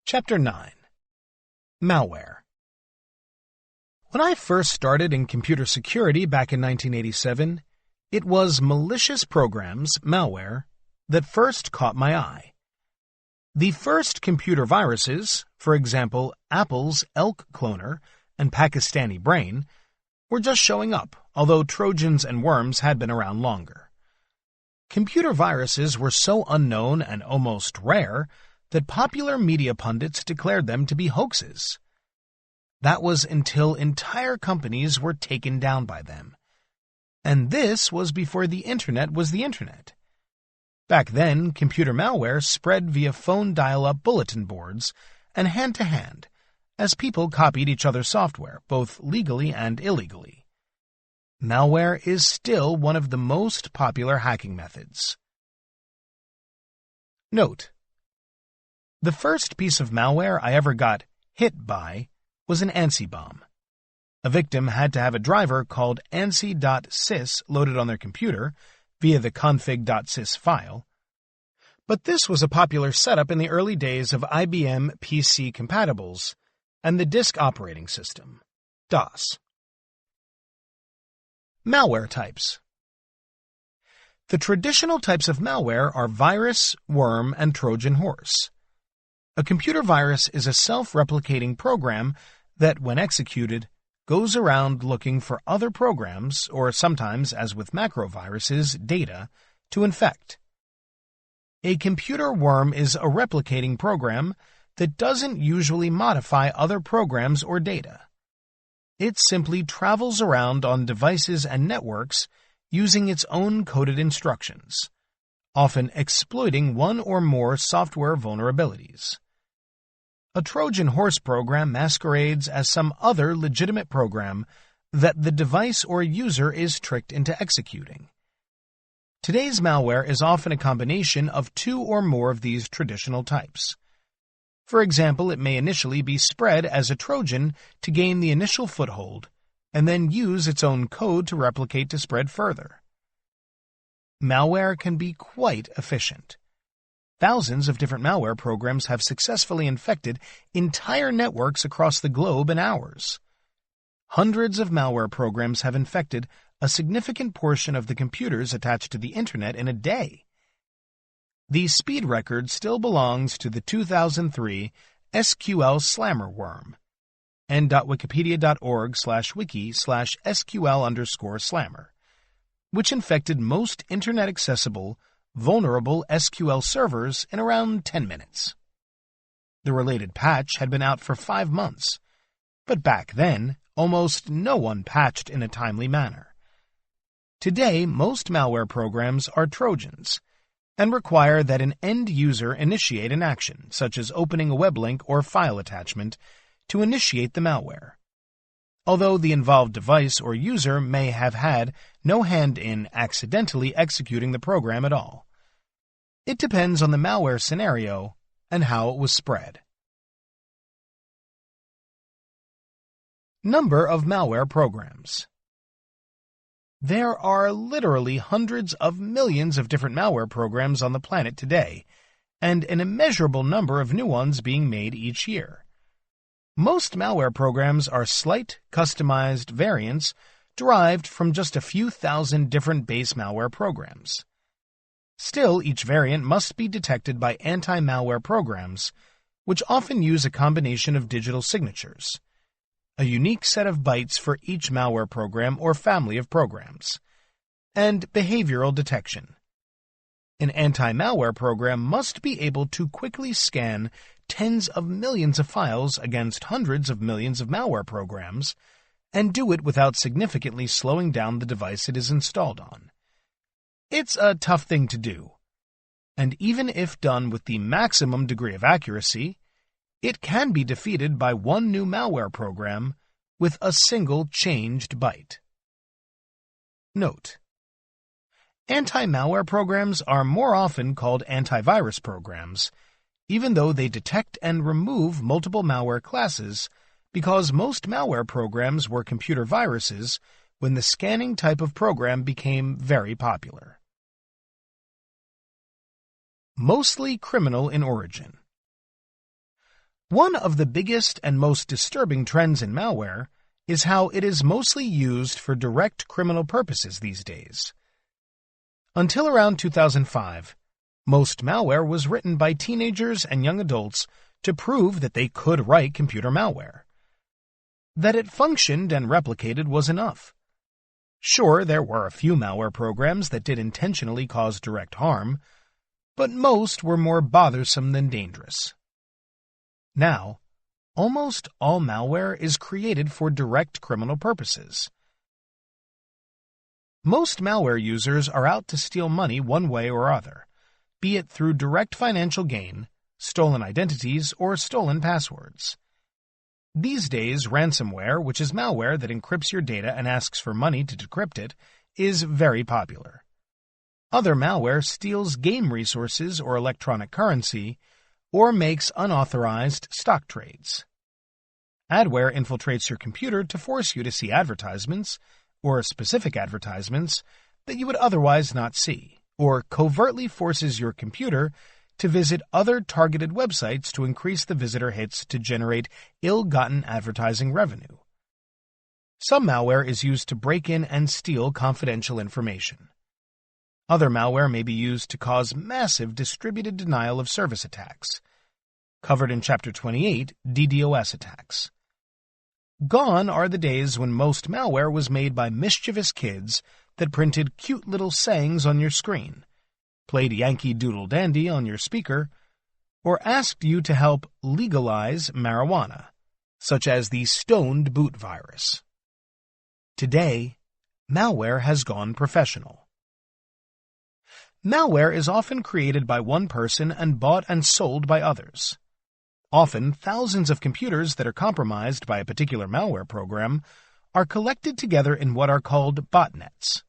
Chapter 9. Malware. When I first started in computer security back in 1987, it was malicious programs, malware, that first caught my eye. The first computer viruses, for example Apple's Elk cloner and Pakistani Brain, were just showing up, although Trojans and worms had been around longer. Computer viruses were so unknown and almost rare that popular media pundits declared them to be hoaxes. That was until entire companies were taken down by them. And this was before the Internet was the Internet. Back then, computer malware spread via phone dial-up bulletin boards and hand-to-hand, as people copied each other's software, both legally and illegally. Malware is still one of the most popular hacking methods. Note: the first piece of malware I ever got hit by was an ANSI bomb. A victim had to have a driver called ANSI.sys loaded on their computer via the config.sys file, but this was a popular setup in the early days of IBM PC compatibles and the disk operating system, DOS. Malware types. The traditional types of malware are virus, worm, and Trojan horse. A computer virus is a self-replicating program that, when executed, goes around looking for other programs, or sometimes, as with macroviruses, data, to infect. A computer worm is a replicating program that doesn't usually modify other programs or data. It simply travels around on devices and networks using its own coded instructions, often exploiting one or more software vulnerabilities. A Trojan horse program masquerades as some other legitimate program that the device or user is tricked into executing. Today's malware is often a combination of two or more of these traditional types. For example, it may initially be spread as a Trojan to gain the initial foothold, and then use its own code to replicate to spread further. Malware can be quite efficient. Thousands of different malware programs have successfully infected entire networks across the globe in hours. Hundreds of malware programs have infected a significant portion of the computers attached to the Internet in a day. The speed record still belongs to the 2003 SQL Slammer worm, n.wikipedia.org/wiki/SQL_slammer, which infected most Internet-accessible vulnerable SQL servers in around 10 minutes. The related patch had been out for 5 months, but back then, almost no one patched in a timely manner. Today, most malware programs are Trojans and require that an end user initiate an action, such as opening a web link or file attachment, to initiate the malware, although the involved device or user may have had no hand in accidentally executing the program at all. It depends on the malware scenario and how it was spread. Number of malware programs. There are literally hundreds of millions of different malware programs on the planet today, and an immeasurable number of new ones being made each year. Most malware programs are slight, customized variants derived from just a few thousand different base malware programs. Still, each variant must be detected by anti-malware programs, which often use a combination of digital signatures, a unique set of bytes for each malware program or family of programs, and behavioral detection. An anti-malware program must be able to quickly scan tens of millions of files against hundreds of millions of malware programs, and do it without significantly slowing down the device it is installed on. It's a tough thing to do, and even if done with the maximum degree of accuracy, it can be defeated by one new malware program with a single changed byte. Note: anti-malware programs are more often called antivirus programs, even though they detect and remove multiple malware classes, because most malware programs were computer viruses when the scanning type of program became very popular. Mostly criminal in origin. One of the biggest and most disturbing trends in malware is how it is mostly used for direct criminal purposes these days. Until around 2005, most malware was written by teenagers and young adults to prove that they could write computer malware. That it functioned and replicated was enough. Sure, there were a few malware programs that did intentionally cause direct harm, but most were more bothersome than dangerous. Now, almost all malware is created for direct criminal purposes. Most malware users are out to steal money one way or other, be it through direct financial gain, stolen identities, or stolen passwords. These days, ransomware, which is malware that encrypts your data and asks for money to decrypt it, is very popular. Other malware steals game resources or electronic currency, or makes unauthorized stock trades. Adware infiltrates your computer to force you to see advertisements, or specific advertisements, that you would otherwise not see, or covertly forces your computer to visit other targeted websites to increase the visitor hits to generate ill-gotten advertising revenue. Some malware is used to break in and steal confidential information. Other malware may be used to cause massive distributed denial of service attacks, covered in Chapter 28, DDoS attacks. Gone are the days when most malware was made by mischievous kids that printed cute little sayings on your screen, played Yankee Doodle Dandy on your speaker, or asked you to help legalize marijuana, such as the stoned boot virus. Today, malware has gone professional. Malware is often created by one person and bought and sold by others. Often, thousands of computers that are compromised by a particular malware program are collected together in what are called botnets.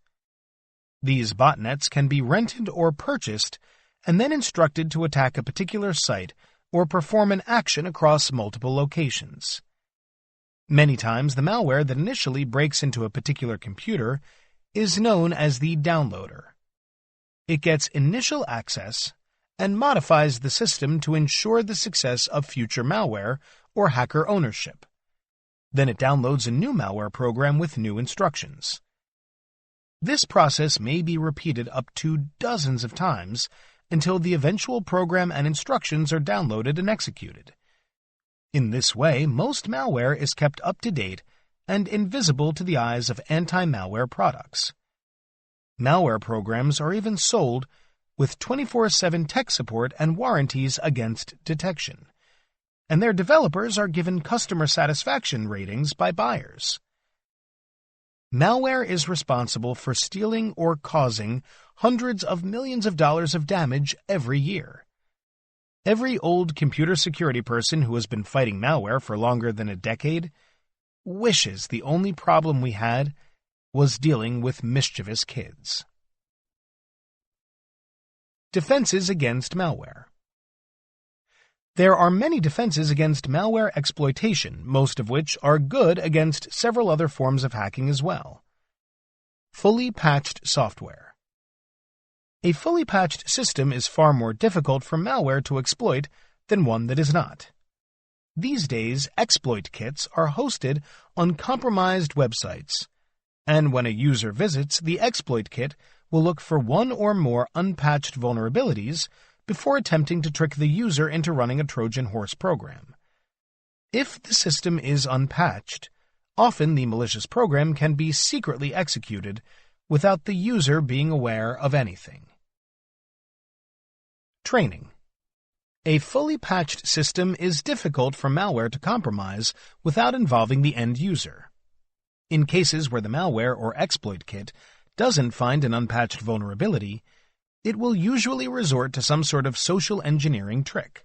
These botnets can be rented or purchased and then instructed to attack a particular site or perform an action across multiple locations. Many times, the malware that initially breaks into a particular computer is known as the downloader. It gets initial access and modifies the system to ensure the success of future malware or hacker ownership. Then it downloads a new malware program with new instructions. This process may be repeated up to dozens of times until the eventual program and instructions are downloaded and executed. In this way, most malware is kept up to date and invisible to the eyes of anti-malware products. Malware programs are even sold with 24/7 tech support and warranties against detection, and their developers are given customer satisfaction ratings by buyers. Malware is responsible for stealing or causing hundreds of millions of dollars of damage every year. Every old computer security person who has been fighting malware for longer than a decade wishes the only problem we had was dealing with mischievous kids. Defenses against malware. There are many defenses against malware exploitation, most of which are good against several other forms of hacking as well. Fully patched software. A fully patched system is far more difficult for malware to exploit than one that is not. These days, exploit kits are hosted on compromised websites, and when a user visits, the exploit kit will look for one or more unpatched vulnerabilities before attempting to trick the user into running a Trojan horse program. If the system is unpatched, often the malicious program can be secretly executed without the user being aware of anything. Training. A fully patched system is difficult for malware to compromise without involving the end user. In cases where the malware or exploit kit doesn't find an unpatched vulnerability, it will usually resort to some sort of social engineering trick.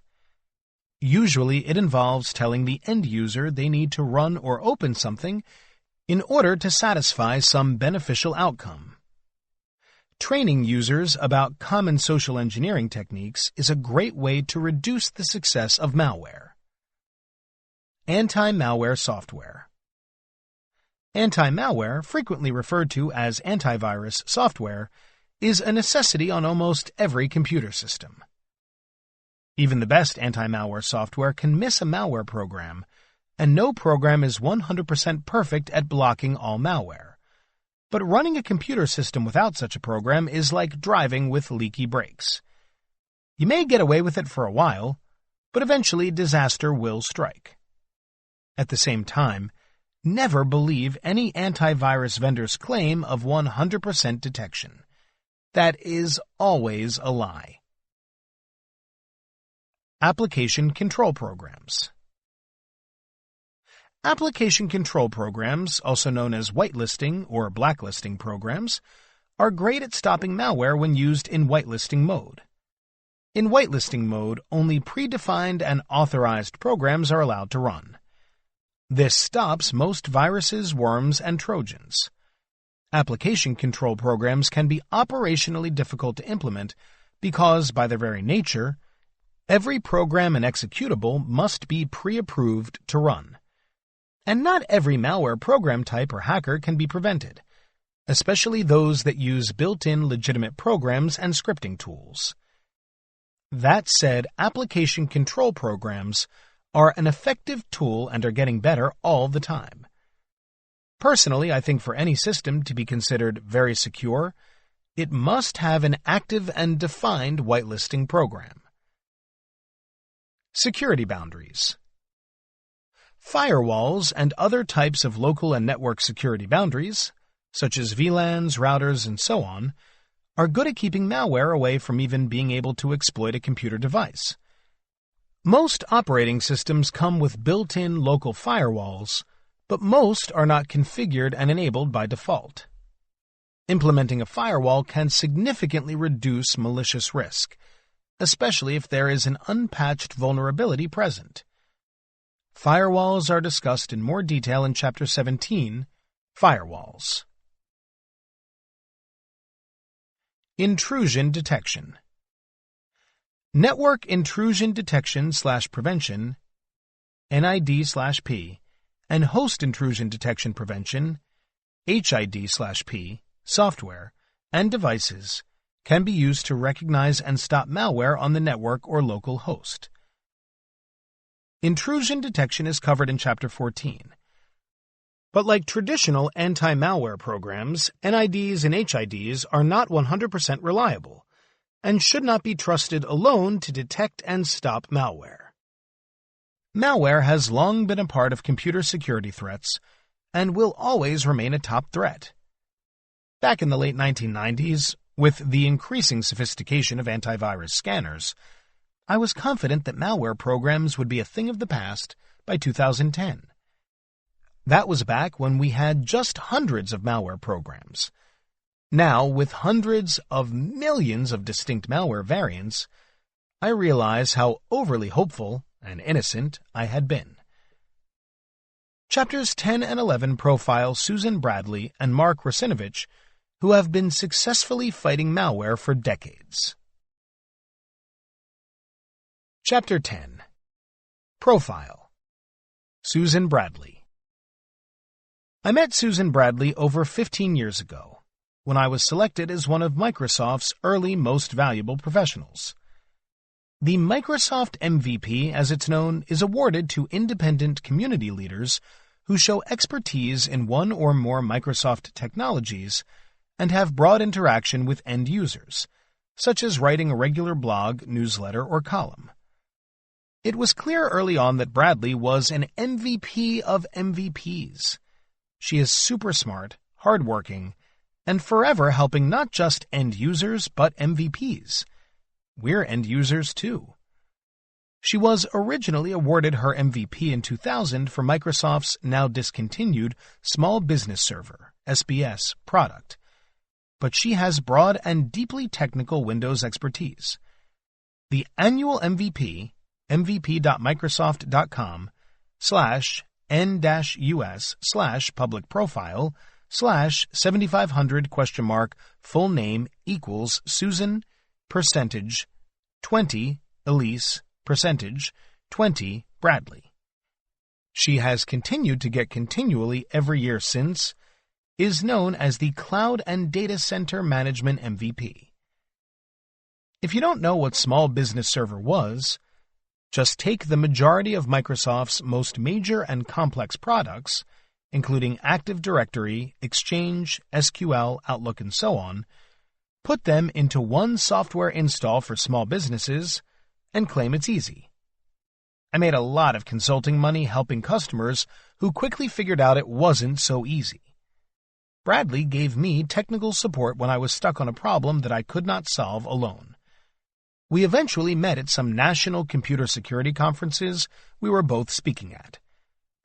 Usually it involves telling the end user they need to run or open something in order to satisfy some beneficial outcome. Training users about common social engineering techniques is a great way to reduce the success of malware. Anti-malware software. Anti-malware, frequently referred to as antivirus software, is a necessity on almost every computer system. Even the best anti-malware software can miss a malware program, and no program is 100% perfect at blocking all malware. But running a computer system without such a program is like driving with leaky brakes. You may get away with it for a while, but eventually disaster will strike. At the same time, never believe any antivirus vendor's claim of 100% detection. That is always a lie. Application control programs. Application control programs, also known as whitelisting or blacklisting programs, are great at stopping malware when used in whitelisting mode. In whitelisting mode, only predefined and authorized programs are allowed to run. This stops most viruses, worms, and trojans. Application control programs can be operationally difficult to implement because, by their very nature, every program and executable must be pre-approved to run. And not every malware program type or hacker can be prevented, especially those that use built-in legitimate programs and scripting tools. That said, application control programs are an effective tool and are getting better all the time. Personally, I think for any system to be considered very secure, it must have an active and defined whitelisting program. Security boundaries. Firewalls and other types of local and network security boundaries, such as VLANs, routers, and so on, are good at keeping malware away from even being able to exploit a computer device. Most operating systems come with built-in local firewalls, but most are not configured and enabled by default. Implementing a firewall can significantly reduce malicious risk, especially if there is an unpatched vulnerability present. Firewalls are discussed in more detail in Chapter 17, Firewalls. Intrusion detection. Network intrusion detection/prevention, NID/P, and host intrusion detection prevention, HID/P, software, and devices can be used to recognize and stop malware on the network or local host. Intrusion detection is covered in Chapter 14. But like traditional anti-malware programs, NIDs and HIDs are not 100% reliable and should not be trusted alone to detect and stop malware. Malware has long been a part of computer security threats and will always remain a top threat. Back in the late 1990s, with the increasing sophistication of antivirus scanners, I was confident that malware programs would be a thing of the past by 2010. That was back when we had just hundreds of malware programs. Now, with hundreds of millions of distinct malware variants, I realize how overly hopeful and innocent I had been. Chapters 10 and 11 profile Susan Bradley and Mark Russinovich, who have been successfully fighting malware for decades. Chapter 10. Profile. Susan Bradley. I met Susan Bradley over 15 years ago, when I was selected as one of Microsoft's early most valuable professionals. The Microsoft MVP, as it's known, is awarded to independent community leaders who show expertise in one or more Microsoft technologies and have broad interaction with end users, such as writing a regular blog, newsletter, or column. It was clear early on that Bradley was an MVP of MVPs. She is super smart, hardworking, and forever helping not just end users but MVPs. We're end users too. She was originally awarded her MVP in 2000 for Microsoft's now discontinued Small Business Server, SBS, product, but she has broad and deeply technical Windows expertise. The annual MVP, mvp.microsoft.com/n-us/public profile /7500 full name equals Susan percentage 20 Elise percentage 20 Bradley. She has continued to get continually every year since, is known as the Cloud and Data Center Management MVP. If you don't know what Small Business Server was, just take the majority of Microsoft's most major and complex products, including Active Directory, Exchange, SQL, Outlook, and so on, put them into one software install for small businesses, and claim it's easy. I made a lot of consulting money helping customers who quickly figured out it wasn't so easy. Bradley gave me technical support when I was stuck on a problem that I could not solve alone. We eventually met at some national computer security conferences we were both speaking at,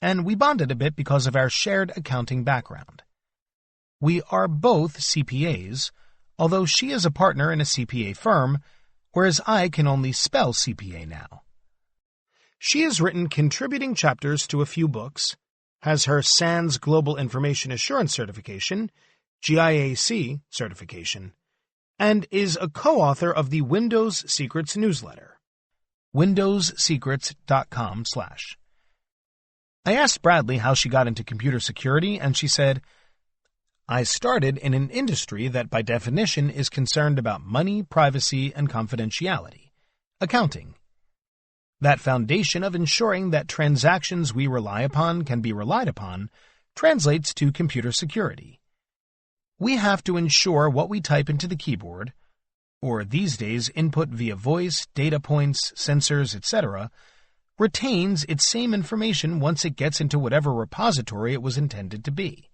and we bonded a bit because of our shared accounting background. We are both CPAs, although she is a partner in a CPA firm, whereas I can only spell CPA now. She has written contributing chapters to a few books, has her SANS Global Information Assurance Certification, GIAC certification, and is a co-author of the Windows Secrets newsletter, windowssecrets.com/. I asked Bradley how she got into computer security, and she said, "I started in an industry that by definition is concerned about money, privacy, and confidentiality, accounting. That foundation of ensuring that transactions we rely upon can be relied upon translates to computer security. We have to ensure what we type into the keyboard, or these days input via voice, data points, sensors, etc., retains its same information once it gets into whatever repository it was intended to be.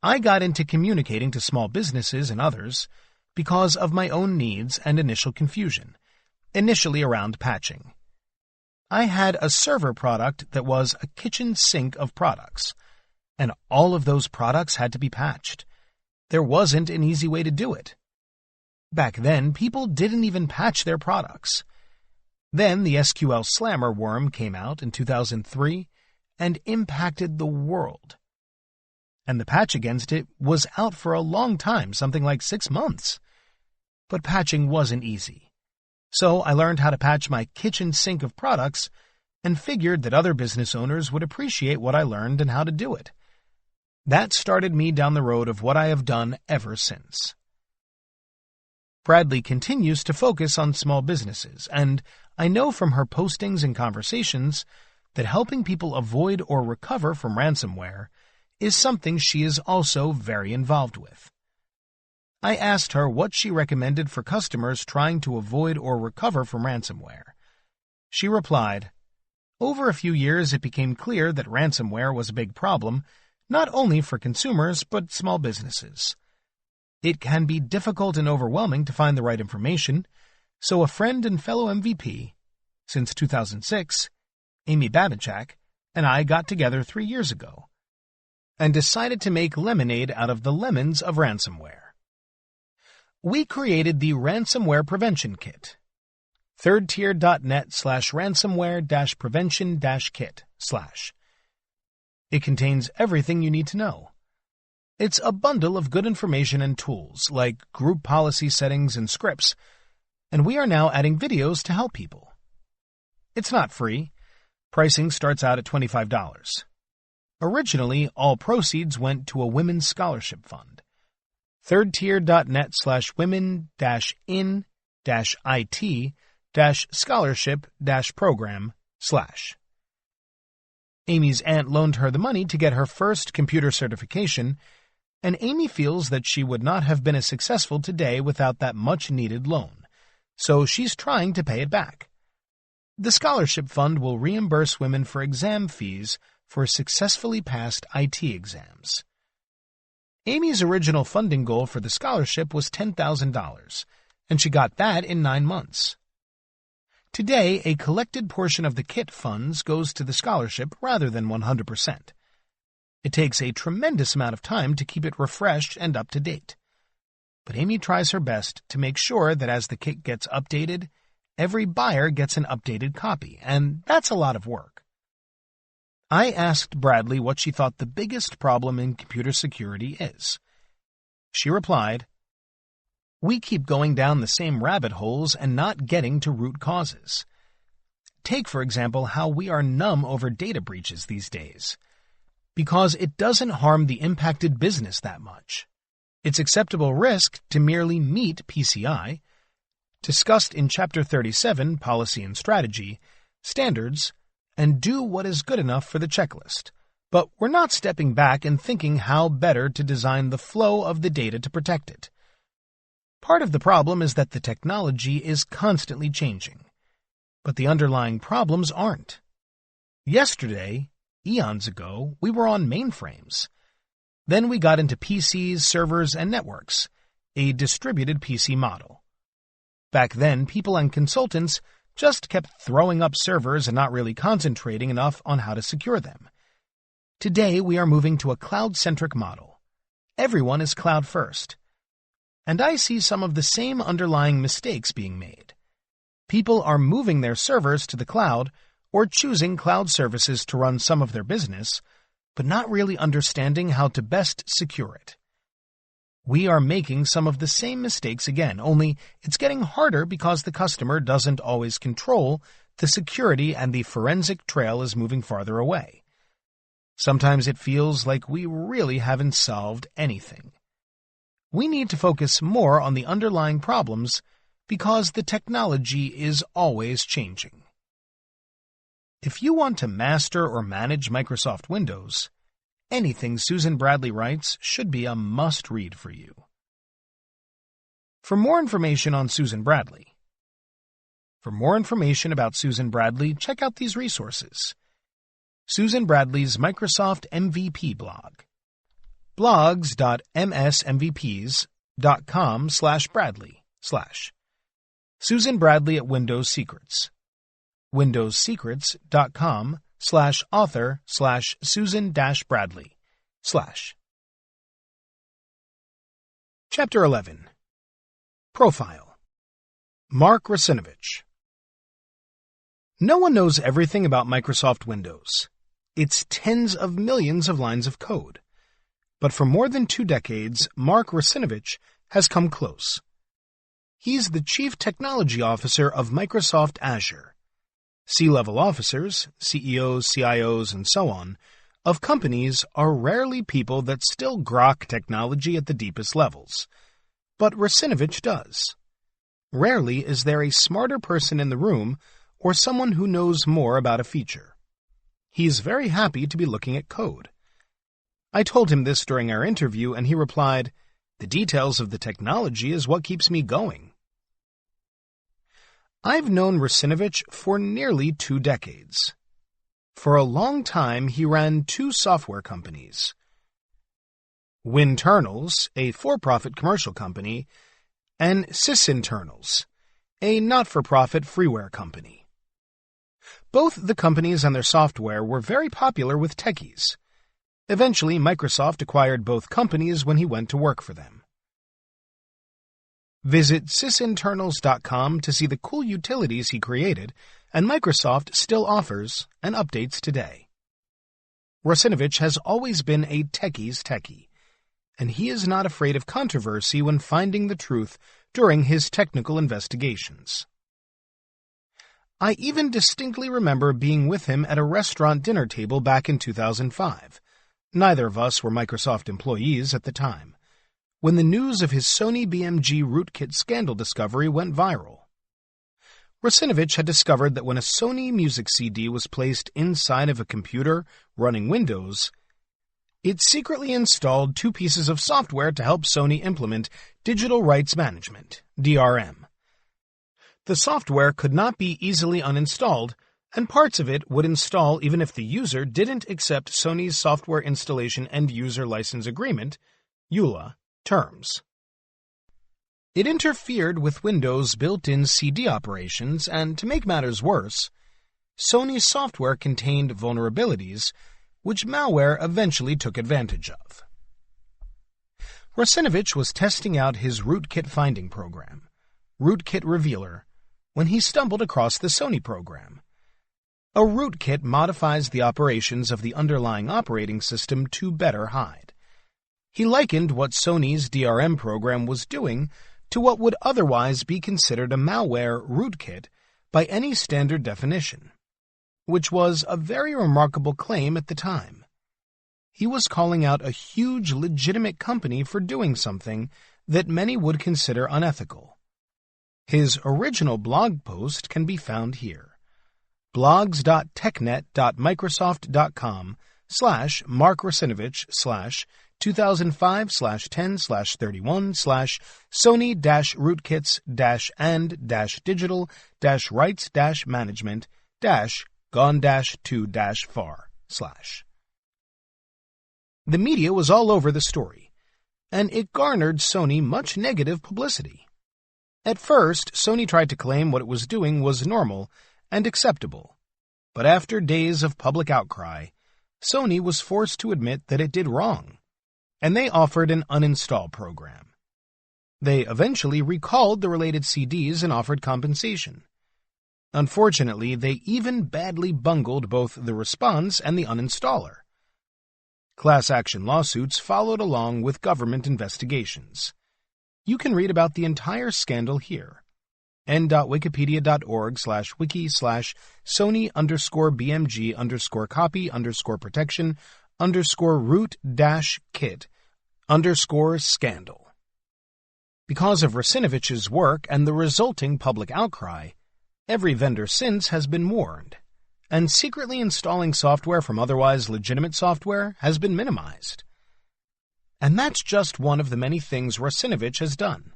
I got into communicating to small businesses and others because of my own needs and initial confusion, initially around patching. I had a server product that was a kitchen sink of products, and all of those products had to be patched. There wasn't an easy way to do it. Back then, people didn't even patch their products. Then the SQL Slammer worm came out in 2003 and impacted the world. And the patch against it was out for a long time, something like 6 months. But patching wasn't easy. So I learned how to patch my kitchen sink of products and figured that other business owners would appreciate what I learned and how to do it. That started me down the road of what I have done ever since. Bradley continues to focus on small businesses, and I know from her postings and conversations that helping people avoid or recover from ransomware is something she is also very involved with. I asked her what she recommended for customers trying to avoid or recover from ransomware. She replied, "Over a few years it became clear that ransomware was a big problem, not only for consumers but small businesses. It can be difficult and overwhelming to find the right information, so a friend and fellow MVP, since 2006, Amy Babinchak, and I got together 3 years ago and decided to make lemonade out of the lemons of ransomware. We created the Ransomware Prevention Kit, thirdtier.net/ransomware-prevention-kit/. It contains everything you need to know. It's a bundle of good information and tools, like group policy settings and scripts, and we are now adding videos to help people. It's not free. Pricing starts out at $25. Originally, all proceeds went to a women's scholarship fund. thirdtier.net/women-in-it-scholarship-program/. Amy's aunt loaned her the money to get her first computer certification, and Amy feels that she would not have been as successful today without that much-needed loan, so she's trying to pay it back. The scholarship fund will reimburse women for exam fees for successfully passed IT exams. Amy's original funding goal for the scholarship was $10,000, and she got that in 9 months. Today, a collected portion of the kit funds goes to the scholarship rather than 100%. It takes a tremendous amount of time to keep it refreshed and up to date. But Amy tries her best to make sure that as the kit gets updated, every buyer gets an updated copy, and that's a lot of work. I asked Bradley what she thought the biggest problem in computer security is. She replied, "We keep going down the same rabbit holes and not getting to root causes. Take, for example, how we are numb over data breaches these days. Because it doesn't harm the impacted business that much. It's acceptable risk to merely meet PCI. discussed in Chapter 37, Policy and Strategy, Standards, and do what is good enough for the checklist. But we're not stepping back and thinking how better to design the flow of the data to protect it. Part of the problem is that the technology is constantly changing, but the underlying problems aren't. Yesterday, eons ago, we were on mainframes. Then we got into PCs, servers, and networks, a distributed PC model. Back then, people and consultants just kept throwing up servers and not really concentrating enough on how to secure them. Today, we are moving to a cloud-centric model. Everyone is cloud first. And I see some of the same underlying mistakes being made. People are moving their servers to the cloud or choosing cloud services to run some of their business, but not really understanding how to best secure it. We are making some of the same mistakes again, only it's getting harder because the customer doesn't always control the security and the forensic trail is moving farther away. Sometimes it feels like we really haven't solved anything. We need to focus more on the underlying problems because the technology is always changing. If you want to master or manage Microsoft Windows, anything Susan Bradley writes should be a must-read for you. For more information on Susan Bradley, for more information about Susan Bradley, check out these resources. Susan Bradley's Microsoft MVP blog, blogs.msmvps.com/Bradley/ Susan Bradley at Windows Secrets, windowssecrets.com/author/Susan-Bradley/ Chapter 11. Profile. Mark Russinovich. No one knows everything about Microsoft Windows. It's tens of millions of lines of code. But for more than 2 decades, Mark Russinovich has come close. He's the Chief Technology Officer of Microsoft Azure. C-level officers, CEOs, CIOs, and so on, of companies are rarely people that still grok technology at the deepest levels. But Russinovich does. Rarely is there a smarter person in the room or someone who knows more about a feature. He's very happy to be looking at code. I told him this during our interview, and he replied, "The details of the technology is what keeps me going." I've known Russinovich for nearly 2 decades. For a long time, he ran 2 software companies. Winternals, a for-profit commercial company, and Sysinternals, a not-for-profit freeware company. Both the companies and their software were very popular with techies. Eventually, Microsoft acquired both companies when he went to work for them. Visit sysinternals.com to see the cool utilities he created, and Microsoft still offers and updates today. Russinovich has always been a techie's techie, and he is not afraid of controversy when finding the truth during his technical investigations. I even distinctly remember being with him at a restaurant dinner table back in 2005. Neither of us were Microsoft employees at the time, when the news of his Sony BMG rootkit scandal discovery went viral. Russinovich had discovered that when a Sony music CD was placed inside of a computer running Windows, it secretly installed 2 pieces of software to help Sony implement digital rights management, DRM. The software could not be easily uninstalled, and parts of it would install even if the user didn't accept Sony's Software Installation End-User License Agreement, EULA, terms. It interfered with Windows' built-in CD operations, and to make matters worse, Sony's software contained vulnerabilities which malware eventually took advantage of. Russinovich was testing out his rootkit finding program, Rootkit Revealer, when he stumbled across the Sony program. A rootkit modifies the operations of the underlying operating system to better hide. He likened what Sony's DRM program was doing to what would otherwise be considered a malware rootkit by any standard definition, which was a very remarkable claim at the time. He was calling out a huge legitimate company for doing something that many would consider unethical. His original blog post can be found here. blogs.technet.microsoft.com/Mark Russinovich 2005/10/31/Sony-rootkits-and-digital-rights-management-gone-too-far/. The media was all over the story, and it garnered Sony much negative publicity. At first, Sony tried to claim what it was doing was normal and acceptable, but after days of public outcry, Sony was forced to admit that it did wrong, and they offered an uninstall program. They eventually recalled the related CDs and offered compensation. Unfortunately, they even badly bungled both the response and the uninstaller. Class action lawsuits followed along with government investigations. You can read about the entire scandal here. n.wikipedia.org/wiki/Sony_BMG_copy_root-kit_scandal. Because of Russinovich's work and the resulting public outcry, every vendor since has been warned, and secretly installing software from otherwise legitimate software has been minimized. And that's just one of the many things Russinovich has done.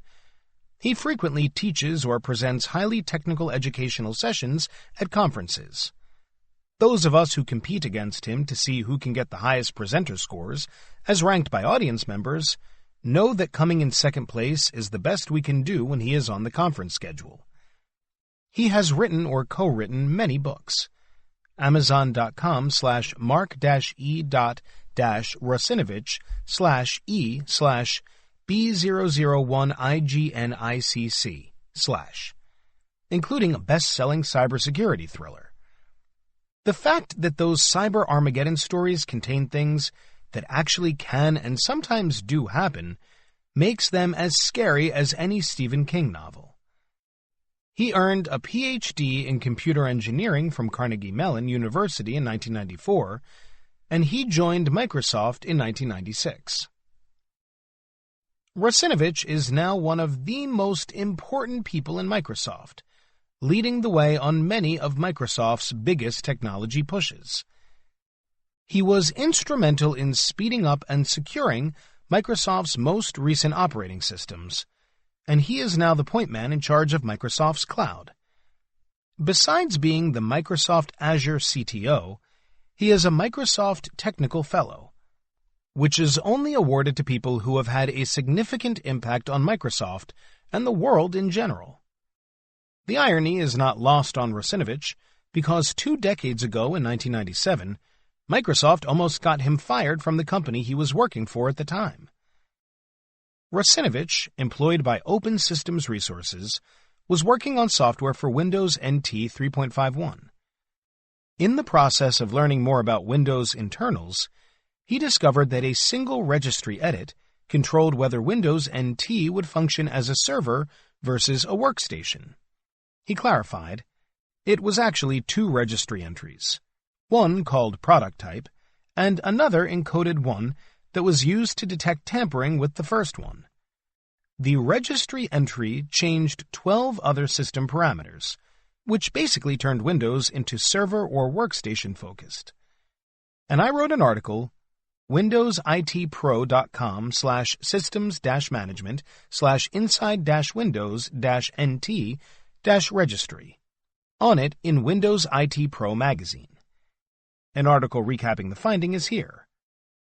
He frequently teaches or presents highly technical educational sessions at conferences. Those of us who compete against him to see who can get the highest presenter scores, as ranked by audience members, know that coming in second place is the best we can do when he is on the conference schedule. He has written or co-written many books. Amazon.com/mark-e-e.-Russinovich/E/B001IGNICC/ including a best-selling cybersecurity thriller. The fact that those cyber Armageddon stories contain things that actually can and sometimes do happen makes them as scary as any Stephen King novel. He earned a Ph.D. in computer engineering from Carnegie Mellon University in 1994, and he joined Microsoft in 1996. Russinovich is now one of the most important people in Microsoft, leading the way on many of Microsoft's biggest technology pushes. He was instrumental in speeding up and securing Microsoft's most recent operating systems, and he is now the point man in charge of Microsoft's cloud. Besides being the Microsoft Azure CTO, he is a Microsoft Technical Fellow, which is only awarded to people who have had a significant impact on Microsoft and the world in general. The irony is not lost on Russinovich, because 2 decades ago in 1997, Microsoft almost got him fired from the company he was working for at the time. Russinovich, employed by Open Systems Resources, was working on software for Windows NT 3.51. In the process of learning more about Windows internals, he discovered that a single registry edit controlled whether Windows NT would function as a server versus a workstation. He clarified, it was actually 2 registry entries, one called product type, and another encoded one that was used to detect tampering with the first one. The registry entry changed 12 other system parameters, which basically turned Windows into server or workstation focused. And I wrote an article, windowsitpro.com/systems-management/inside-windows-nt-registry, on it in Windows IT Pro magazine. An article recapping the finding is here.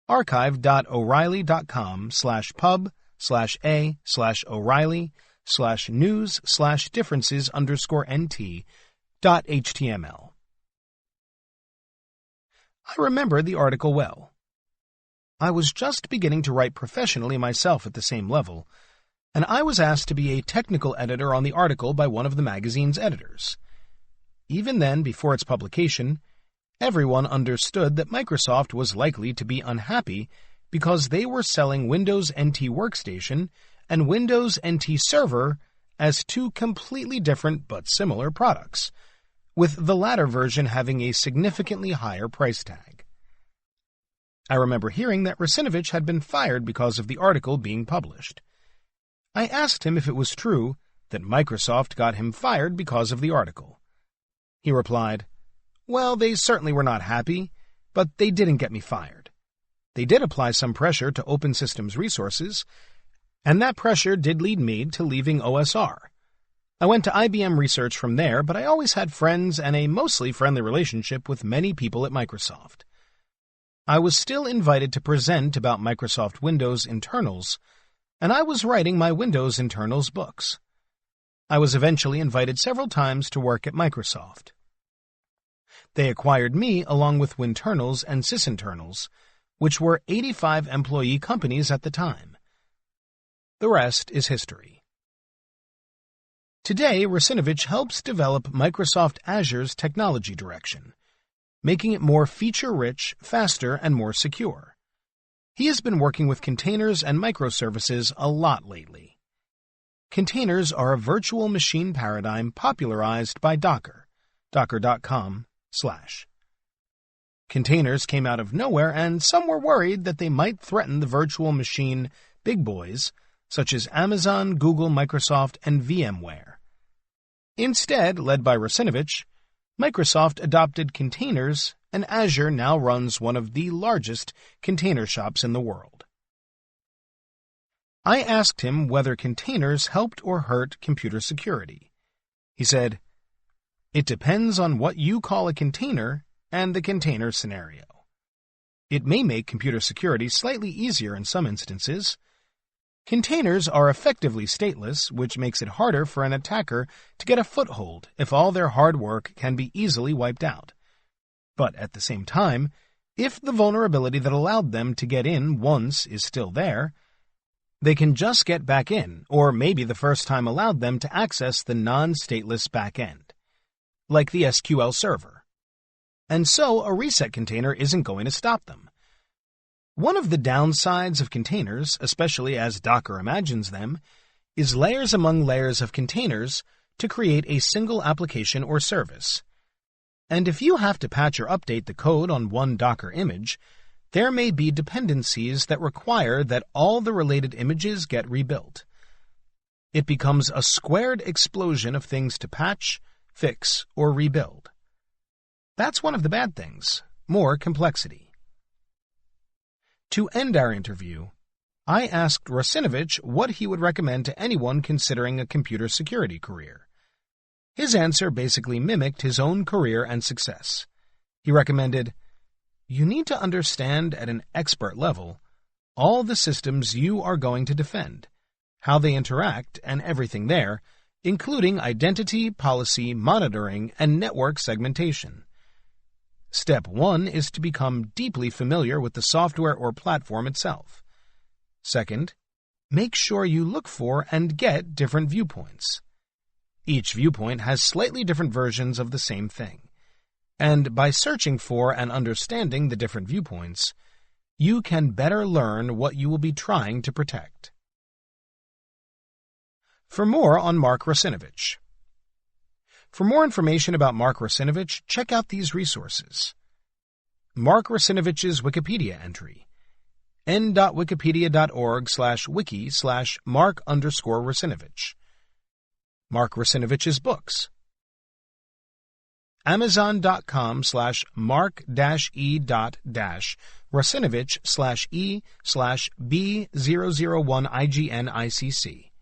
archive.o'reilly.com/pub/a/news/differences_nt.html. I remember the article well. I was just beginning to write professionally myself at the same level, and I was asked to be a technical editor on the article by one of the magazine's editors. Even then, before its publication, everyone understood that Microsoft was likely to be unhappy because they were selling Windows NT Workstation and Windows NT Server as 2 completely different but similar products, with the latter version having a significantly higher price tag. I remember hearing that Russinovich had been fired because of the article being published. I asked him if it was true that Microsoft got him fired because of the article. He replied, "Well, they certainly were not happy, but they didn't get me fired. They did apply some pressure to Open Systems Resources, and that pressure did lead me to leaving OSR. I went to IBM Research from there, but I always had friends and a mostly friendly relationship with many people at Microsoft. I was still invited to present about Microsoft Windows internals, and I was writing my Windows internals books. I was eventually invited several times to work at Microsoft. They acquired me along with Winternals and Sysinternals, which were 85-employee companies at the time. The rest is history." Today, Russinovich helps develop Microsoft Azure's technology direction, making it more feature-rich, faster, and more secure. He has been working with containers and microservices a lot lately. Containers are a virtual machine paradigm popularized by Docker, docker.com/. Containers came out of nowhere, and some were worried that they might threaten the virtual machine big boys, such as Amazon, Google, Microsoft, and VMware. Instead, led by Russinovich, Microsoft adopted containers, and Azure now runs one of the largest container shops in the world. I asked him whether containers helped or hurt computer security. He said, "It depends on what you call a container and the container scenario. It may make computer security slightly easier in some instances. Containers are effectively stateless, which makes it harder for an attacker to get a foothold if all their hard work can be easily wiped out. But at the same time, if the vulnerability that allowed them to get in once is still there, they can just get back in, or maybe the first time allowed them to access the non-stateless backend, like the SQL server. And so a reset container isn't going to stop them. One of the downsides of containers, especially as Docker imagines them, is layers among layers of containers to create a single application or service. And if you have to patch or update the code on one Docker image, there may be dependencies that require that all the related images get rebuilt. It becomes a squared explosion of things to patch, fix, or rebuild. That's one of the bad things, more complexity. To end our interview, I asked Russinovich what he would recommend to anyone considering a computer security career. His answer basically mimicked his own career and success. He recommended, "You need to understand at an expert level all the systems you are going to defend, how they interact, and everything there, including identity, policy, monitoring, and network segmentation. Step 1 is to become deeply familiar with the software or platform itself. Second, make sure you look for and get different viewpoints. Each viewpoint has slightly different versions of the same thing, and by searching for and understanding the different viewpoints, you can better learn what you will be trying to protect." For more on Mark Russinovich. For more information about Mark Russinovich, check out these resources. Mark Russinovich's Wikipedia entry, n.wikipedia.org/wiki/Mark_Russinovich. Mark Russinovich's books. Amazon.com/Mark-E-E-/B001IGNICC/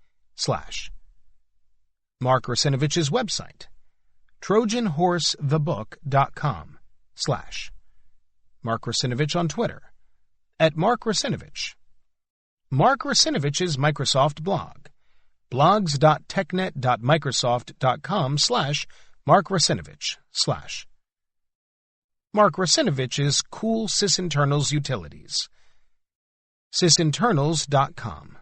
Mark Russinovich's website, TrojanHorseTheBook.com/ Mark Russinovich on Twitter, @MarkRussinovich. Mark Russinovich's Microsoft blog, blogs.technet.microsoft.com/Mark Russinovich/ Mark Russinovich's Cool Sysinternals Utilities, sysinternals.com.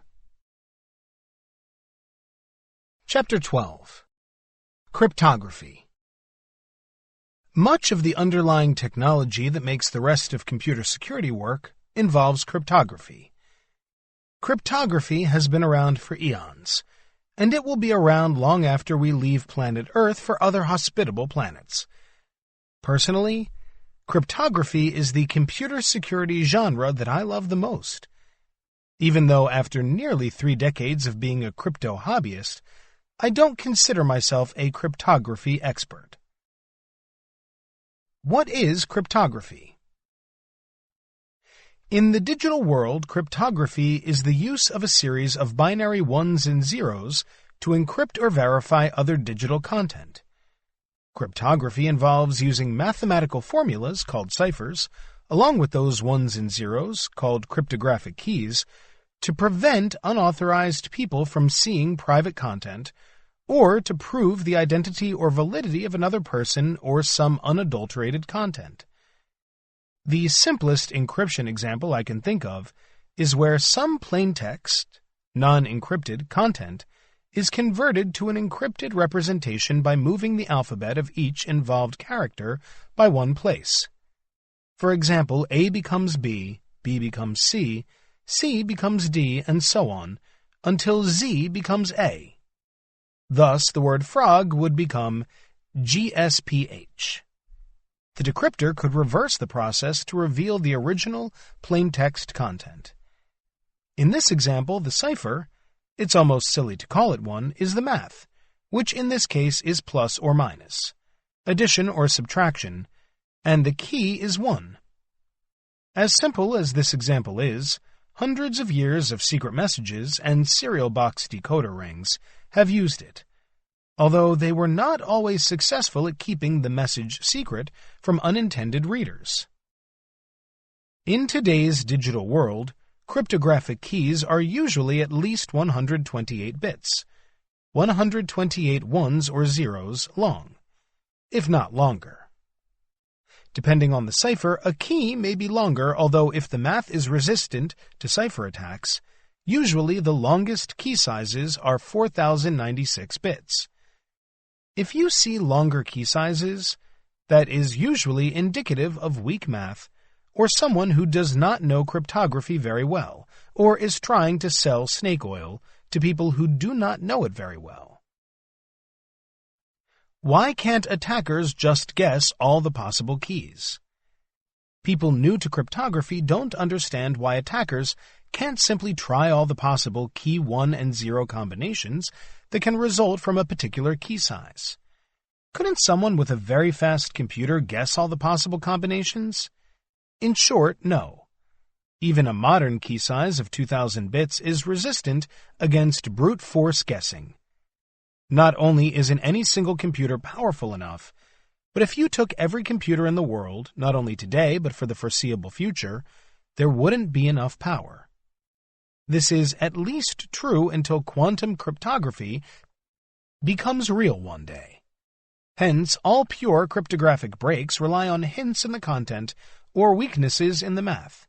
Chapter 12. Cryptography. Much of the underlying technology that makes the rest of computer security work involves cryptography. Cryptography has been around for eons, and it will be around long after we leave planet Earth for other hospitable planets. Personally, cryptography is the computer security genre that I love the most. Even though after nearly 3 decades of being a crypto hobbyist, I don't consider myself a cryptography expert. What is cryptography? In the digital world, cryptography is the use of a series of binary ones and zeros to encrypt or verify other digital content. Cryptography involves using mathematical formulas, called ciphers, along with those ones and zeros, called cryptographic keys, to prevent unauthorized people from seeing private content, or to prove the identity or validity of another person or some unadulterated content. The simplest encryption example I can think of is where some plain text, non-encrypted content, is converted to an encrypted representation by moving the alphabet of each involved character by one place. For example, A becomes B, B becomes C, C becomes D, and so on, until Z becomes A. Thus, the word frog would become GSPH. The decryptor could reverse the process to reveal the original plain text content. In this example, the cipher, it's almost silly to call it one, is the math, which in this case is plus or minus, addition or subtraction, and the key is 1. As simple as this example is, hundreds of years of secret messages and serial box decoder rings have used it, although they were not always successful at keeping the message secret from unintended readers. In today's digital world, cryptographic keys are usually at least 128 bits, 128 ones or zeros long, if not longer. Depending on the cipher, a key may be longer, although if the math is resistant to cipher attacks, usually the longest key sizes are 4096 bits. If you see longer key sizes, that is usually indicative of weak math or someone who does not know cryptography very well or is trying to sell snake oil to people who do not know it very well. Why can't attackers just guess all the possible keys? People new to cryptography don't understand why attackers can't simply try all the possible key 1 and 0 combinations that can result from a particular key size. Couldn't someone with a very fast computer guess all the possible combinations? In short, no. Even a modern key size of 2000 bits is resistant against brute force guessing. Not only isn't any single computer powerful enough, but if you took every computer in the world, not only today but for the foreseeable future, there wouldn't be enough power. This is at least true until quantum cryptography becomes real one day. Hence, all pure cryptographic breaks rely on hints in the content or weaknesses in the math.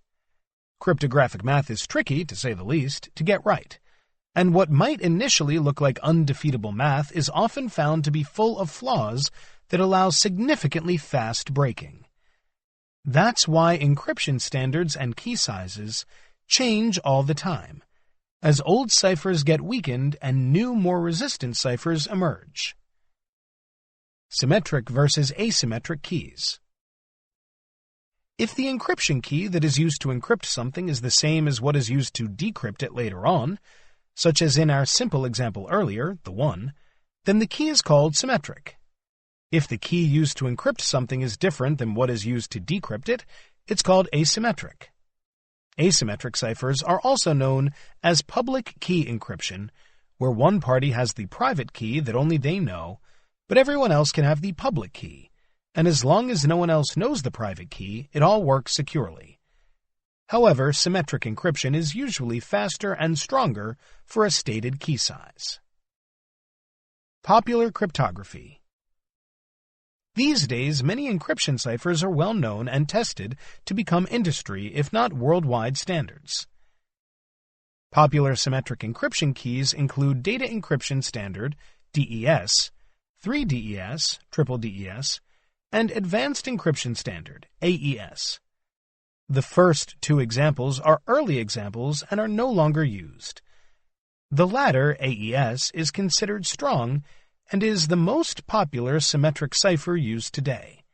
Cryptographic math is tricky, to say the least, to get right, and what might initially look like undefeatable math is often found to be full of flaws that allow significantly fast breaking. That's why encryption standards and key sizes change all the time, as old ciphers get weakened and new, more resistant ciphers emerge. Symmetric versus asymmetric keys. If the encryption key that is used to encrypt something is the same as what is used to decrypt it later on, such as in our simple example earlier, the 1, then the key is called symmetric. If the key used to encrypt something is different than what is used to decrypt it, it's called asymmetric. Asymmetric ciphers are also known as public key encryption, where one party has the private key that only they know, but everyone else can have the public key, and as long as no one else knows the private key, it all works securely. However, symmetric encryption is usually faster and stronger for a stated key size. Popular cryptography. These days, many encryption ciphers are well known and tested to become industry, if not worldwide, standards. Popular symmetric encryption keys include Data Encryption Standard, DES, 3DES, triple DES, and Advanced Encryption Standard, AES. The first two examples are early examples and are no longer used. The latter, AES, is considered strong and is the most popular symmetric cipher used today.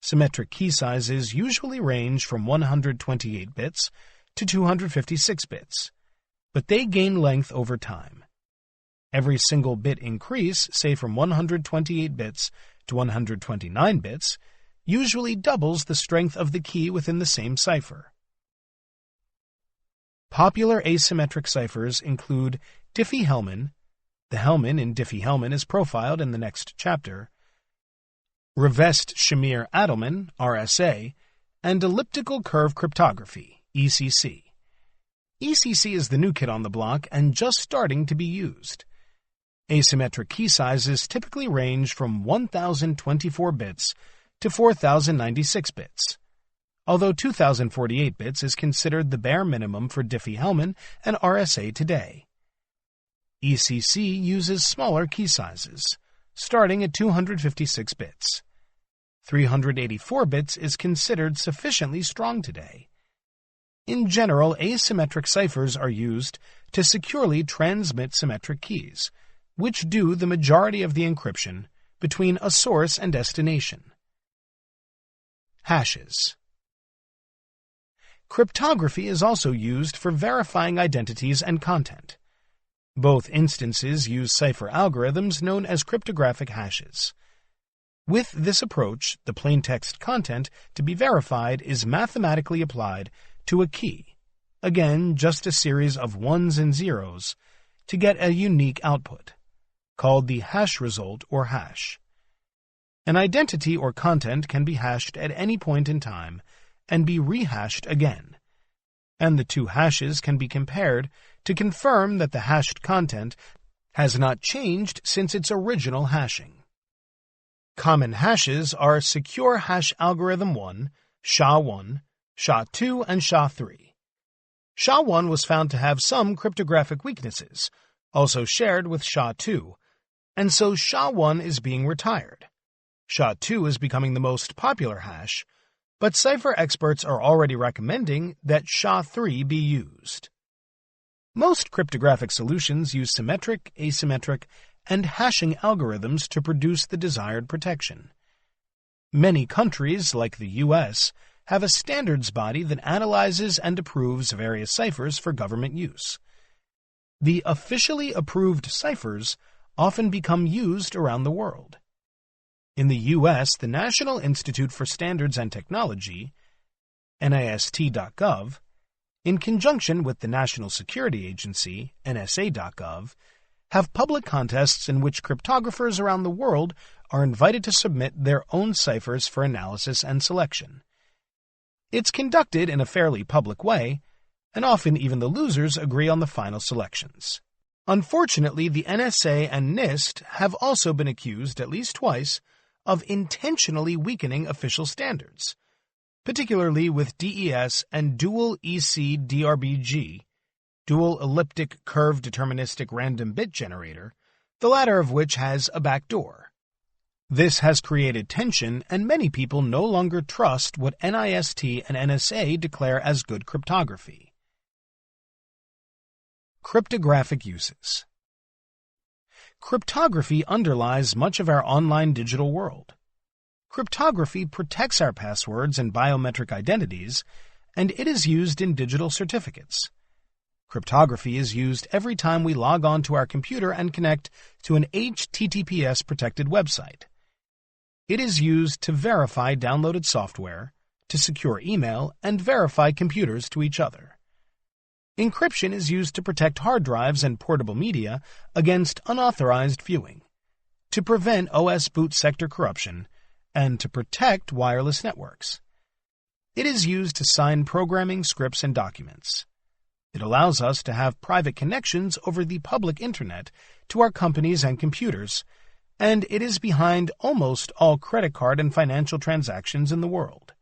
Symmetric key sizes usually range from 128 bits to 256 bits, but they gain length over time. Every single bit increase, say from 128 bits to 129 bits, usually doubles the strength of the key within the same cipher. Popular asymmetric ciphers include Diffie-Hellman. The Hellman in Diffie-Hellman is profiled in the next chapter. Rivest-Shamir-Adelman, RSA, and elliptical curve cryptography, ECC. ECC is the new kid on the block and just starting to be used. Asymmetric key sizes typically range from 1024 bits to 4096 bits, although 2048 bits is considered the bare minimum for Diffie-Hellman and RSA today. ECC uses smaller key sizes, starting at 256 bits. 384 bits is considered sufficiently strong today. In general, asymmetric ciphers are used to securely transmit symmetric keys, which do the majority of the encryption between a source and destination. Hashes. Cryptography is also used for verifying identities and content. Both instances use cipher algorithms known as cryptographic hashes. With this approach, the plaintext content to be verified is mathematically applied to a key, again just a series of ones and zeros, to get a unique output, called the hash result or hash. An identity or content can be hashed at any point in time and be rehashed again, and the two hashes can be compared to confirm that the hashed content has not changed since its original hashing. Common hashes are Secure Hash Algorithm 1, SHA-1, SHA-2, and SHA-3. SHA-1 was found to have some cryptographic weaknesses, also shared with SHA-2, and so SHA-1 is being retired. SHA-2 is becoming the most popular hash, but cipher experts are already recommending that SHA-3 be used. Most cryptographic solutions use symmetric, asymmetric, and hashing algorithms to produce the desired protection. Many countries, like the U.S., have a standards body that analyzes and approves various ciphers for government use. The officially approved ciphers often become used around the world. In the U.S., the National Institute for Standards and Technology, NIST.gov, in conjunction with the National Security Agency, NSA.gov, have public contests in which cryptographers around the world are invited to submit their own ciphers for analysis and selection. It's conducted in a fairly public way, and often even the losers agree on the final selections. Unfortunately, the NSA and NIST have also been accused, at least twice, of intentionally weakening official standards, particularly with DES and dual EC-DRBG, dual elliptic curve deterministic random bit generator, the latter of which has a backdoor. This has created tension, and many people no longer trust what NIST and NSA declare as good cryptography. Cryptographic uses. Cryptography underlies much of our online digital world. Cryptography protects our passwords and biometric identities, and it is used in digital certificates. Cryptography is used every time we log on to our computer and connect to an HTTPS-protected website. It is used to verify downloaded software, to secure email, and verify computers to each other. Encryption is used to protect hard drives and portable media against unauthorized viewing, to prevent OS boot sector corruption, and to protect wireless networks. It is used to sign programming scripts and documents. It allows us to have private connections over the public internet to our companies and computers, and it is behind almost all credit card and financial transactions in the world.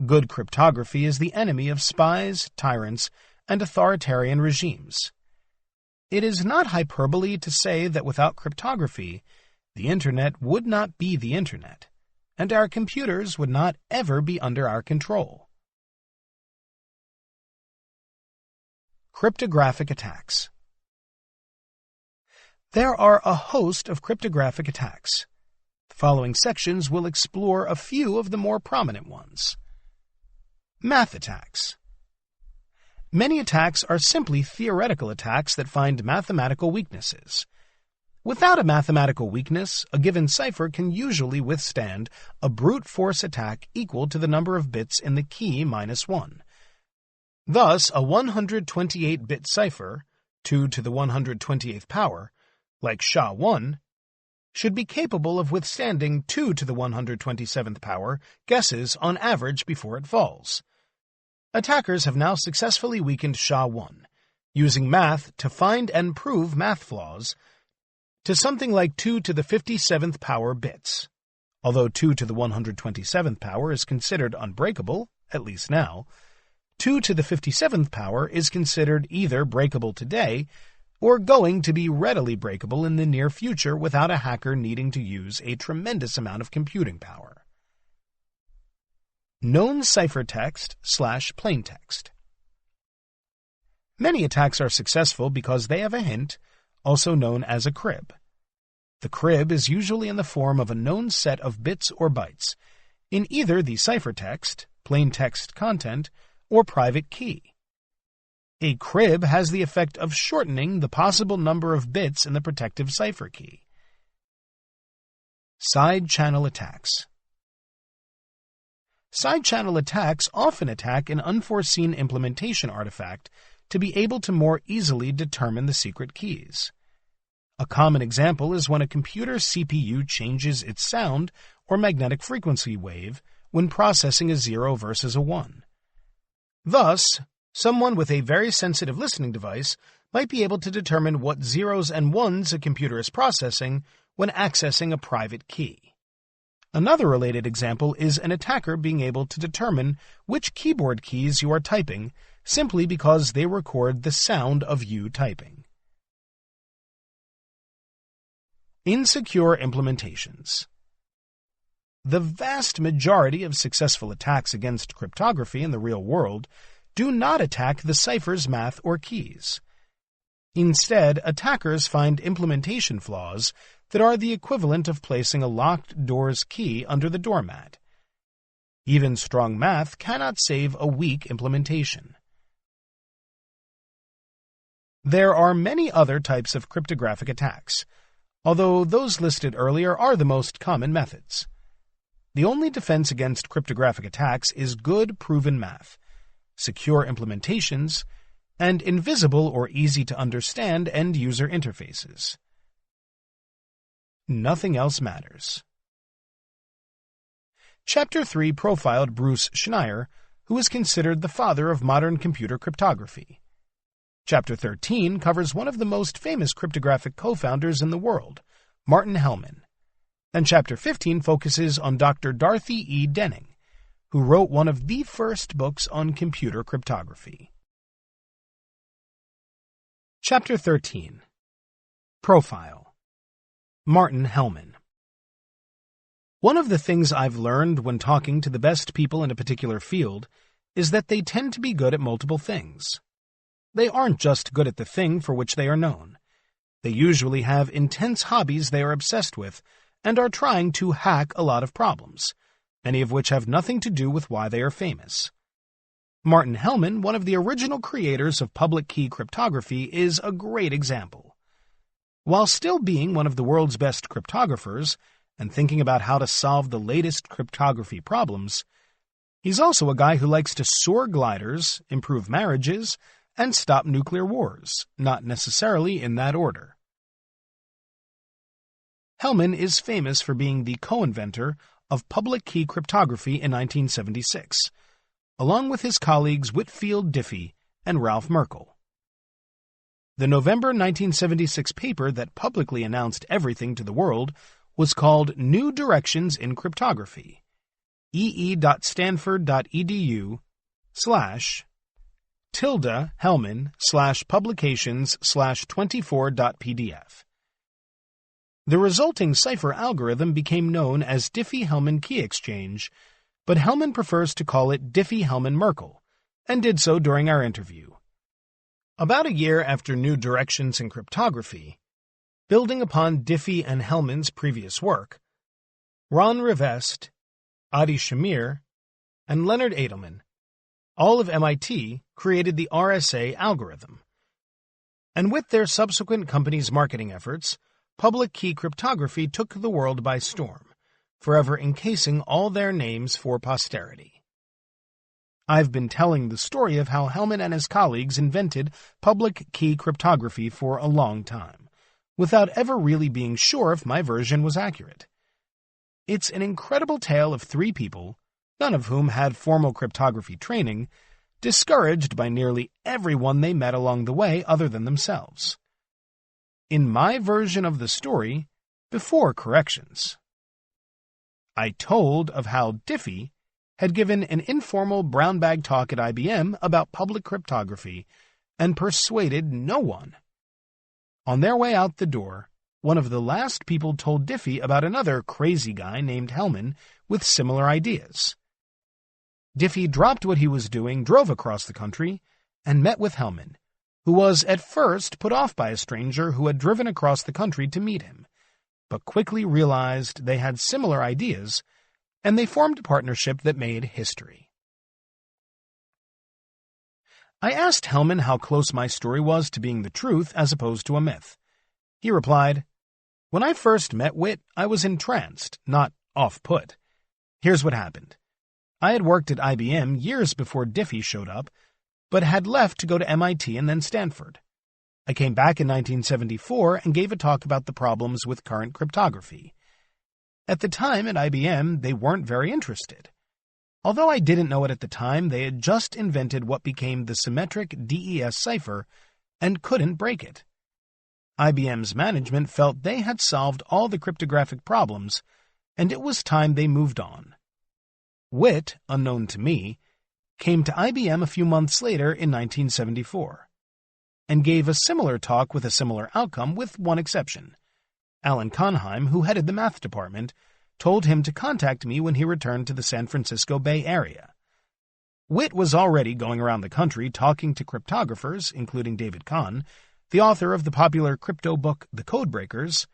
Good cryptography is the enemy of spies, tyrants, and authoritarian regimes. It is not hyperbole to say that without cryptography, the Internet would not be the Internet, and our computers would not ever be under our control. Cryptographic attacks. There are a host of cryptographic attacks. The following sections will explore a few of the more prominent ones. Math attacks. Many attacks are simply theoretical attacks that find mathematical weaknesses. Without a mathematical weakness, a given cipher can usually withstand a brute force attack equal to the number of bits in the key minus 1. Thus, a 128-bit cipher, 2 to the 128th power, like SHA-1, should be capable of withstanding 2 to the 127th power guesses on average before it falls. Attackers have now successfully weakened SHA-1, using math to find and prove math flaws, to something like 2 to the 57th power bits. Although 2 to the 127th power is considered unbreakable, at least now, 2 to the 57th power is considered either breakable today or going to be readily breakable in the near future without a hacker needing to use a tremendous amount of computing power. Known ciphertext / plaintext. Many attacks are successful because they have a hint, also known as a crib. The crib is usually in the form of a known set of bits or bytes, in either the ciphertext, plaintext content, or private key. A crib has the effect of shortening the possible number of bits in the protective cipher key. Side-channel attacks. Side-channel attacks often attack an unforeseen implementation artifact to be able to more easily determine the secret keys. A common example is when a computer CPU changes its sound or magnetic frequency wave when processing a 0 versus a 1. Thus, someone with a very sensitive listening device might be able to determine what 0s and 1s a computer is processing when accessing a private key. Another related example is an attacker being able to determine which keyboard keys you are typing simply because they record the sound of you typing. Insecure implementations. The vast majority of successful attacks against cryptography in the real world do not attack the cipher's math or keys. Instead, attackers find implementation flaws that are the equivalent of placing a locked door's key under the doormat. Even strong math cannot save a weak implementation. There are many other types of cryptographic attacks, although those listed earlier are the most common methods. The only defense against cryptographic attacks is good, proven math, secure implementations, and invisible or easy-to-understand end-user interfaces. Nothing else matters. Chapter 3 profiled Bruce Schneier, who is considered the father of modern computer cryptography. Chapter 13 covers one of the most famous cryptographic co-founders in the world, Martin Hellman. And Chapter 15 focuses on Dr. Dorothy E. Denning, who wrote one of the first books on computer cryptography. Chapter 13. Profile. Martin Hellman. One of the things I've learned when talking to the best people in a particular field is that they tend to be good at multiple things. They aren't just good at the thing for which they are known. They usually have intense hobbies they are obsessed with and are trying to hack a lot of problems, many of which have nothing to do with why they are famous. Martin Hellman, one of the original creators of public key cryptography, is a great example. While still being one of the world's best cryptographers and thinking about how to solve the latest cryptography problems, he's also a guy who likes to soar gliders, improve marriages, and stop nuclear wars, not necessarily in that order. Hellman is famous for being the co-inventor of public key cryptography in 1976, along with his colleagues Whitfield Diffie and Ralph Merkle. The November 1976 paper that publicly announced everything to the world was called New Directions in Cryptography, ee.stanford.edu/Hellman/publications/24.pdf. The resulting cipher algorithm became known as Diffie-Hellman key exchange, but Hellman prefers to call it Diffie-Hellman-Merkle, and did so during our interview. About a year after New Directions in Cryptography, building upon Diffie and Hellman's previous work, Ron Rivest, Adi Shamir, and Leonard Edelman, all of MIT, created the RSA algorithm. And with their subsequent company's marketing efforts, public key cryptography took the world by storm, forever encasing all their names for posterity. I've been telling the story of how Hellman and his colleagues invented public key cryptography for a long time, without ever really being sure if my version was accurate. It's an incredible tale of three people, none of whom had formal cryptography training, discouraged by nearly everyone they met along the way other than themselves. In my version of the story, before corrections, I told of how Diffie had given an informal brown bag talk at IBM about public cryptography and persuaded no one. On their way out the door, one of the last people told Diffie about another crazy guy named Hellman with similar ideas. Diffie dropped what he was doing, drove across the country, and met with Hellman, who was at first put off by a stranger who had driven across the country to meet him, but quickly realized they had similar ideas, and they formed a partnership that made history. I asked Hellman how close my story was to being the truth as opposed to a myth. He replied, "When I first met Whit, I was entranced, not off-put. Here's what happened. I had worked at IBM years before Diffie showed up, but had left to go to MIT and then Stanford. I came back in 1974 and gave a talk about the problems with current cryptography. At the time at IBM, they weren't very interested. Although I didn't know it at the time, they had just invented what became the symmetric DES cipher and couldn't break it. IBM's management felt they had solved all the cryptographic problems, and it was time they moved on. Whit, unknown to me, came to IBM a few months later in 1974, and gave a similar talk with a similar outcome with one exception. Alan Konheim, who headed the math department, told him to contact me when he returned to the San Francisco Bay Area. Whit was already going around the country talking to cryptographers, including David Kahn, the author of the popular crypto book The Codebreakers,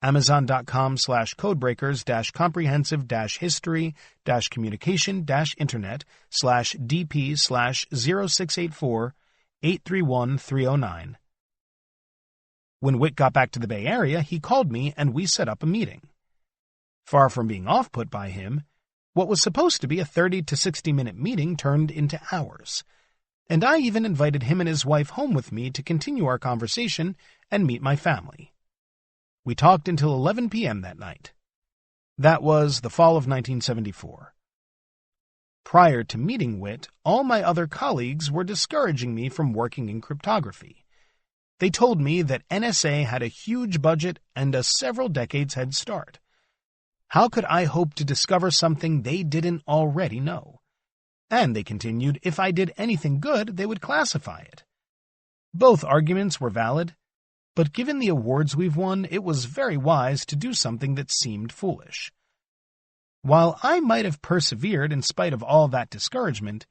Amazon.com/codebreakers-communication-internet/DP/0684-831-309. When Whit got back to the Bay Area, he called me and we set up a meeting. Far from being off-put by him, what was supposed to be a 30 to 60-minute meeting turned into hours, and I even invited him and his wife home with me to continue our conversation and meet my family. We talked until 11 p.m. that night. That was the fall of 1974. Prior to meeting Whit, all my other colleagues were discouraging me from working in cryptography. They told me that NSA had a huge budget and a several decades head start. How could I hope to discover something they didn't already know? And they continued, if I did anything good, they would classify it. Both arguments were valid, but given the awards we've won, it was very wise to do something that seemed foolish. While I might have persevered in spite of all that discouragement,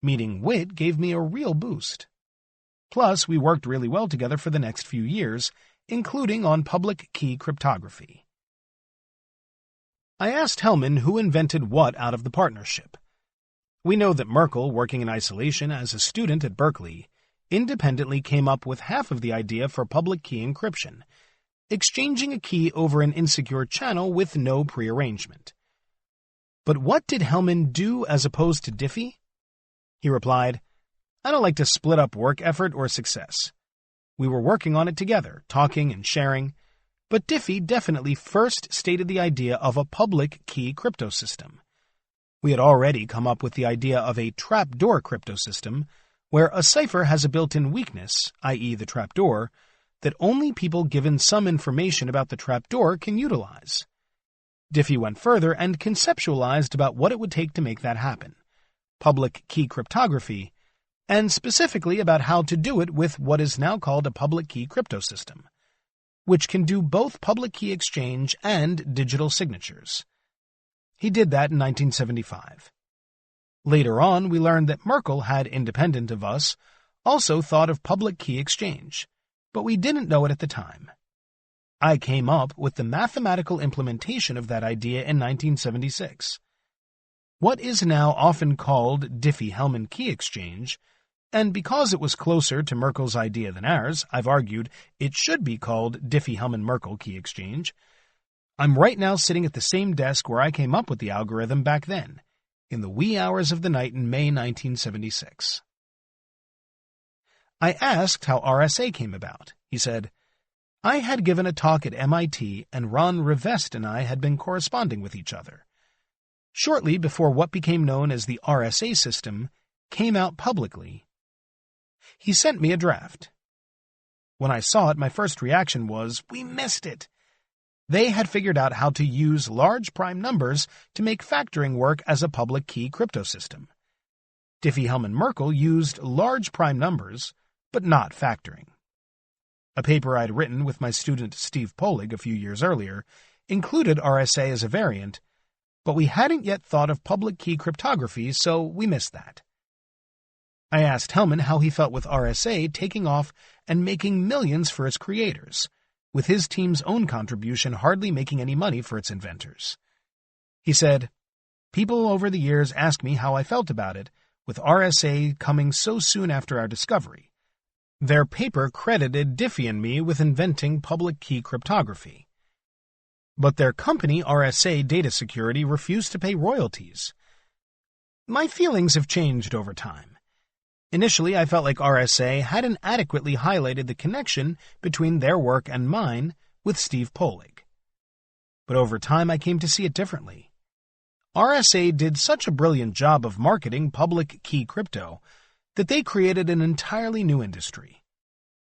meeting Whit gave me a real boost. Plus, we worked really well together for the next few years, including on public key cryptography. I asked Hellman who invented what out of the partnership. We know that Merkle, working in isolation as a student at Berkeley, independently came up with half of the idea for public key encryption, exchanging a key over an insecure channel with no prearrangement. But what did Hellman do as opposed to Diffie? He replied, I don't like to split up work effort or success. We were working on it together, talking and sharing, but Diffie definitely first stated the idea of a public key crypto system. We had already come up with the idea of a trapdoor crypto system, where a cipher has a built-in weakness, i.e. the trapdoor, that only people given some information about the trapdoor can utilize. Diffie went further and conceptualized about what it would take to make that happen, public key cryptography, and specifically about how to do it with what is now called a public key crypto system, which can do both public key exchange and digital signatures. He did that in 1975. Later on, we learned that Merkle had, independent of us, also thought of public key exchange, but we didn't know it at the time. I came up with the mathematical implementation of that idea in 1976. What is now often called Diffie-Hellman key exchange And because it was closer to Merkle's idea than ours, I've argued it should be called Diffie-Hellman-Merkle key exchange. I'm right now sitting at the same desk where I came up with the algorithm back then, in the wee hours of the night in May 1976. I asked how RSA came about. He said, I had given a talk at MIT, and Ron Rivest and I had been corresponding with each other. Shortly before what became known as the RSA system came out publicly, he sent me a draft. When I saw it, my first reaction was, we missed it. They had figured out how to use large prime numbers to make factoring work as a public key crypto system. Diffie-Hellman-Merkle used large prime numbers, but not factoring. A paper I'd written with my student Steve Polig a few years earlier included RSA as a variant, but we hadn't yet thought of public key cryptography, so we missed that. I asked Hellman how he felt with RSA taking off and making millions for its creators, with his team's own contribution hardly making any money for its inventors. He said, people over the years ask me how I felt about it, with RSA coming so soon after our discovery. Their paper credited Diffie and me with inventing public key cryptography. But their company, RSA Data Security, refused to pay royalties. My feelings have changed over time. Initially, I felt like RSA hadn't adequately highlighted the connection between their work and mine with Steve Polig. But over time, I came to see it differently. RSA did such a brilliant job of marketing public key crypto that they created an entirely new industry.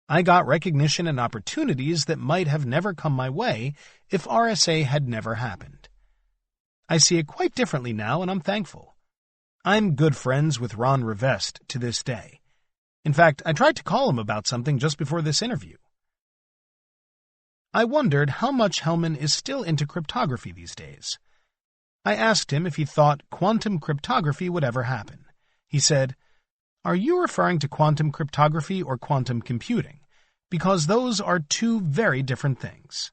I got recognition and opportunities that might have never come my way if RSA had never happened. I see it quite differently now, and I'm thankful. I'm good friends with Ron Rivest to this day. In fact, I tried to call him about something just before this interview. I wondered how much Hellman is still into cryptography these days. I asked him if he thought quantum cryptography would ever happen. He said, are you referring to quantum cryptography or quantum computing? Because those are two very different things.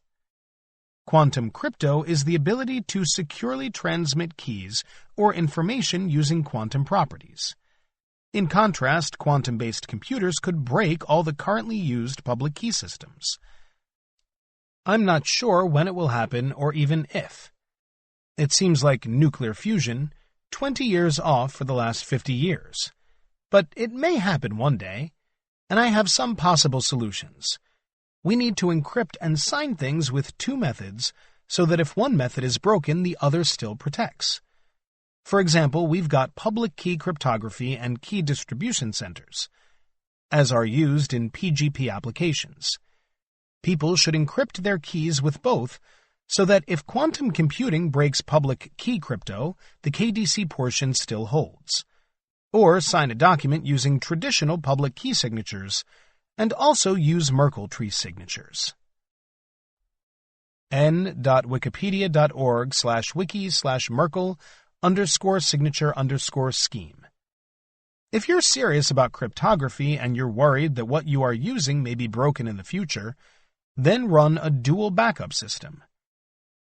Quantum crypto is the ability to securely transmit keys or information using quantum properties. In contrast, quantum-based computers could break all the currently used public key systems. I'm not sure when it will happen or even if. It seems like nuclear fusion, 20 years off for the last 50 years. But it may happen one day, and I have some possible solutions. We need to encrypt and sign things with two methods so that if one method is broken, the other still protects. For example, we've got public key cryptography and key distribution centers, as are used in PGP applications. People should encrypt their keys with both so that if quantum computing breaks public key crypto, the KDC portion still holds. Or sign a document using traditional public key signatures, and also use Merkle tree signatures. n.wikipedia.org/wiki/Merkle_signature_scheme. If you're serious about cryptography and you're worried that what you are using may be broken in the future, then run a dual backup system.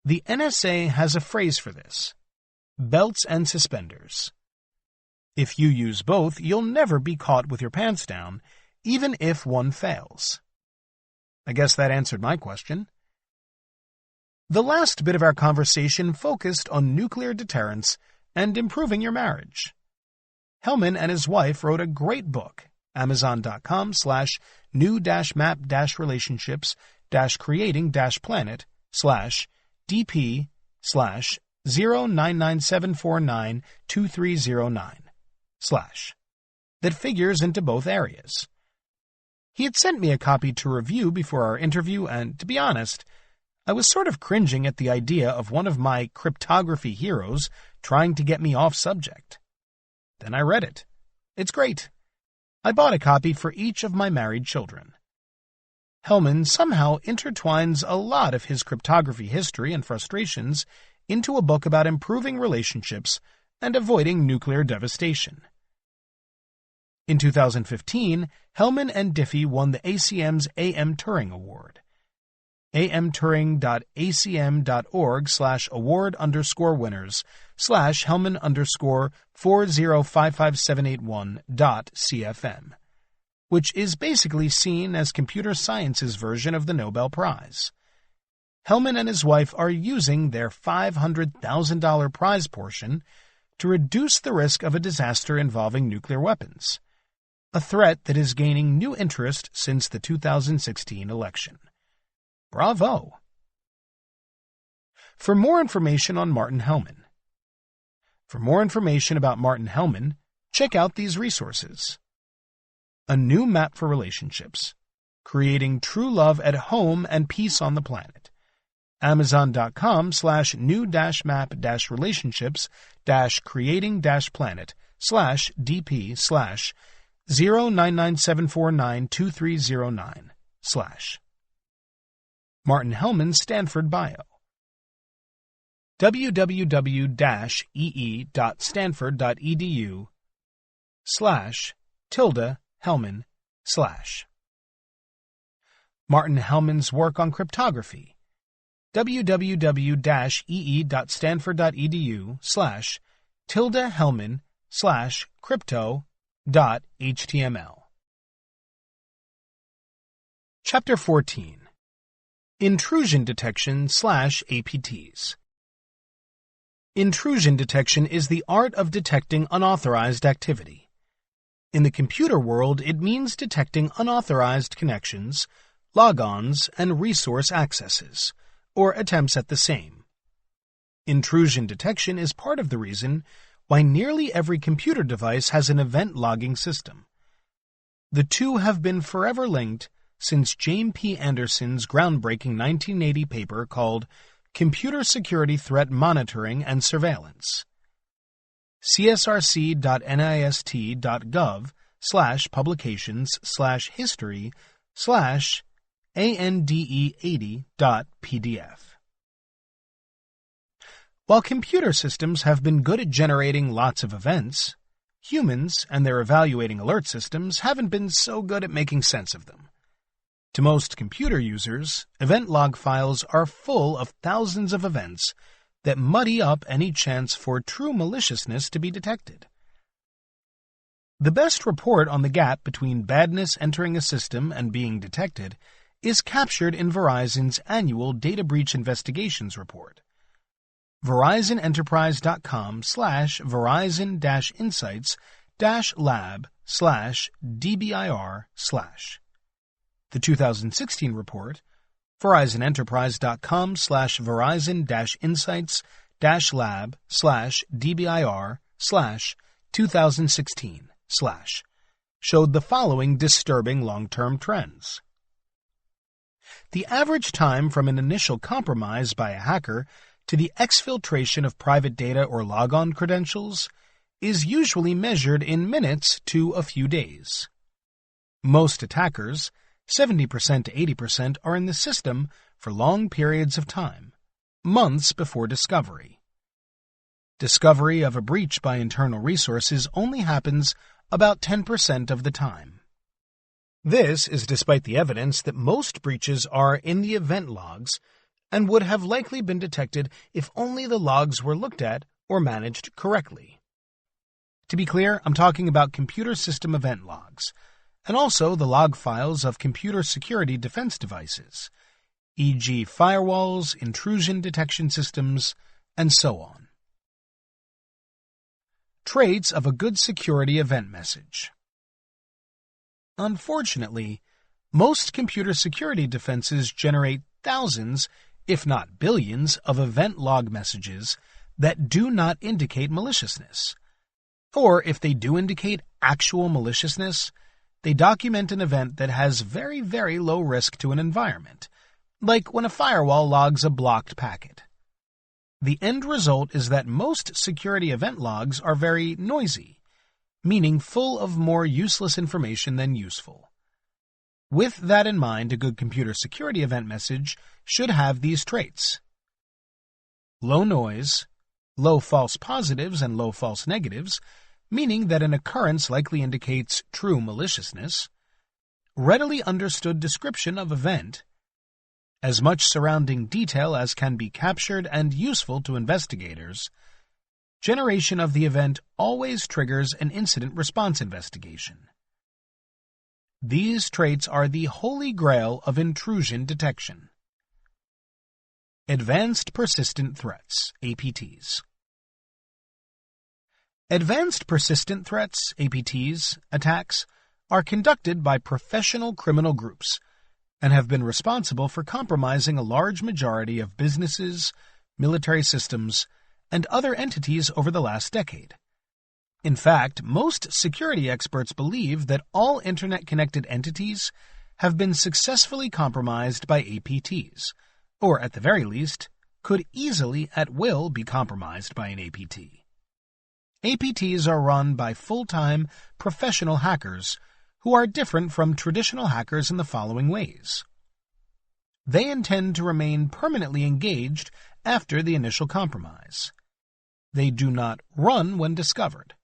The NSA has a phrase for this: belts and suspenders. If you use both, you'll never be caught with your pants down, even if one fails. I guess that answered my question. The last bit of our conversation focused on nuclear deterrence and improving your marriage. Hellman and his wife wrote a great book, Amazon.com/new-map-relationship-creating-planet/DP/0997492309/ that figures into both areas. He had sent me a copy to review before our interview, and to be honest, I was sort of cringing at the idea of one of my cryptography heroes trying to get me off subject. Then I read it. It's great. I bought a copy for each of my married children. Hellman somehow intertwines a lot of his cryptography history and frustrations into a book about improving relationships and avoiding nuclear devastation. In 2015, Hellman and Diffie won the ACM's AM Turing Award. amturing.acm.org/award_winners/Hellman_405578one.cfm, which is basically seen as computer science's version of the Nobel Prize. Hellman and his wife are using their $500,000 prize portion to reduce the risk of a disaster involving nuclear weapons, a threat that is gaining new interest since the 2016 election. Bravo! For more information on Martin Hellman. For more information about Martin Hellman, check out these resources. A New Map for Relationships, Creating True Love at Home and Peace on the Planet. Amazon.com/new-map-relationships-creating-planet/DP/099749239/ Martin Hellman Stanford Bio. www.ee.stanford.edu/Hellman/ Martin Hellman's work on cryptography. www.ee.stanford.edu/Hellman/crypto.html. Chapter 14. Intrusion Detection/APTs. Intrusion detection is the art of detecting unauthorized activity. In the computer world, it means detecting unauthorized connections, logons, and resource accesses, or attempts at the same. Intrusion detection is part of the reason why nearly every computer device has an event logging system. The two have been forever linked since James P. Anderson's groundbreaking 1980 paper called Computer Security Threat Monitoring and Surveillance. csrc.nist.gov/publications/history/ande80.pdf. While computer systems have been good at generating lots of events, humans and their evaluating alert systems haven't been so good at making sense of them. To most computer users, event log files are full of thousands of events that muddy up any chance for true maliciousness to be detected. The best report on the gap between badness entering a system and being detected is captured in Verizon's annual Data Breach Investigations Report. VerizonEnterprise.com/Verizon-Insights-Lab/DBIR/. The 2016 report, VerizonEnterprise.com/Verizon-Insights-Lab/DBIR/2016/, showed the following disturbing long-term trends. The average time from an initial compromise by a hacker to the exfiltration of private data or logon credentials is usually measured in minutes to a few days. Most attackers, 70% to 80%, are in the system for long periods of time, months before discovery. Discovery of a breach by internal resources only happens about 10% of the time. This is despite the evidence that most breaches are in the event logs and would have likely been detected if only the logs were looked at or managed correctly. To be clear, I'm talking about computer system event logs, and also the log files of computer security defense devices, e.g. firewalls, intrusion detection systems, and so on. Traits of a good security event message. Unfortunately, most computer security defenses generate thousands, if not billions, of event log messages that do not indicate maliciousness. Or if they do indicate actual maliciousness, they document an event that has very, very low risk to an environment, like when a firewall logs a blocked packet. The end result is that most security event logs are very noisy, meaning full of more useless information than useful. With that in mind, a good computer security event message should have these traits: low noise, low false positives and low false negatives, meaning that an occurrence likely indicates true maliciousness, readily understood description of event, as much surrounding detail as can be captured and useful to investigators, generation of the event always triggers an incident response investigation. These traits are the holy grail of intrusion detection. Advanced Persistent Threats, APTs. Advanced Persistent Threats, APTs, attacks are conducted by professional criminal groups and have been responsible for compromising a large majority of businesses, military systems, and other entities over the last decade. In fact, most security experts believe that all Internet-connected entities have been successfully compromised by APTs, or at the very least, could easily at will be compromised by an APT. APTs are run by full-time professional hackers who are different from traditional hackers in the following ways. They intend to remain permanently engaged after the initial compromise. They do not run when discovered.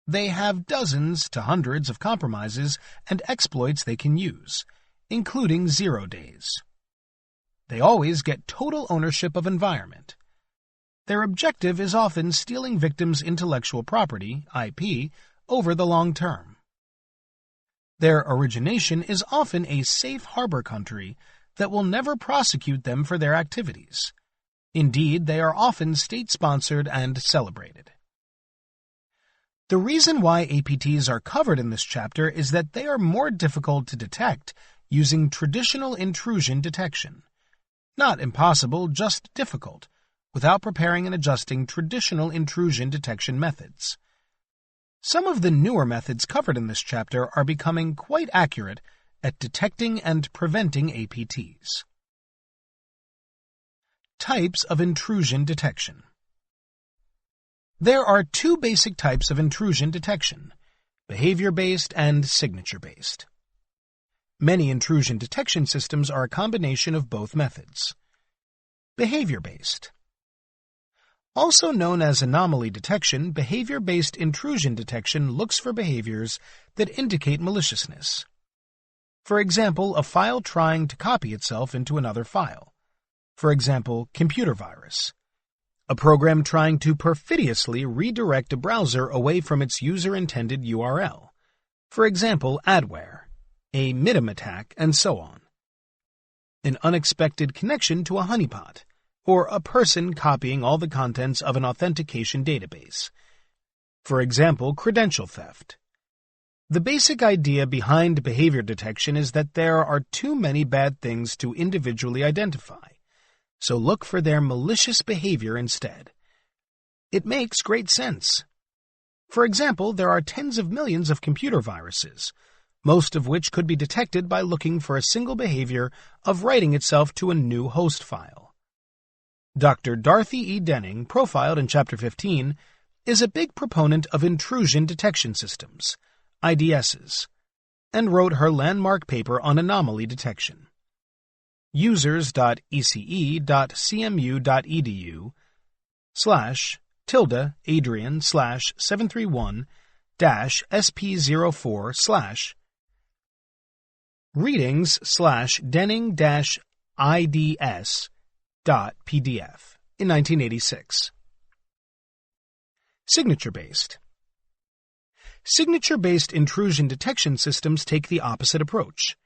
They have dozens to hundreds of compromises and exploits they can use, including 0 days. They always get total ownership of environment. Their objective is often stealing victims' intellectual property, IP, over the long term. Their origination is often a safe harbor country that will never prosecute them for their activities. Indeed, they are often state-sponsored and celebrated. The reason why APTs are covered in this chapter is that they are more difficult to detect using traditional intrusion detection. Not impossible, just difficult, without preparing and adjusting traditional intrusion detection methods. Some of the newer methods covered in this chapter are becoming quite accurate at detecting and preventing APTs. Types of intrusion detection. There are two basic types of intrusion detection, behavior-based and signature-based. Many intrusion detection systems are a combination of both methods. Behavior-based. Also known as anomaly detection, behavior-based intrusion detection looks for behaviors that indicate maliciousness. For example, a file trying to copy itself into another file. For example, computer virus. A program trying to perfidiously redirect a browser away from its user-intended URL. For example, adware, a MIDM attack, and so on. An unexpected connection to a honeypot, or a person copying all the contents of an authentication database. For example, credential theft. The basic idea behind behavior detection is that there are too many bad things to individually identify, so look for their malicious behavior instead. It makes great sense. For example, there are tens of millions of computer viruses, most of which could be detected by looking for a single behavior of writing itself to a new host file. Dr. Dorothy E. Denning, profiled in Chapter 15, is a big proponent of intrusion detection systems, IDSs, and wrote her landmark paper on anomaly detection. users.adrian/731-SP04/Denning-IDS.pdf in 1986. Signature-based. Signature-based intrusion detection systems take the opposite approach.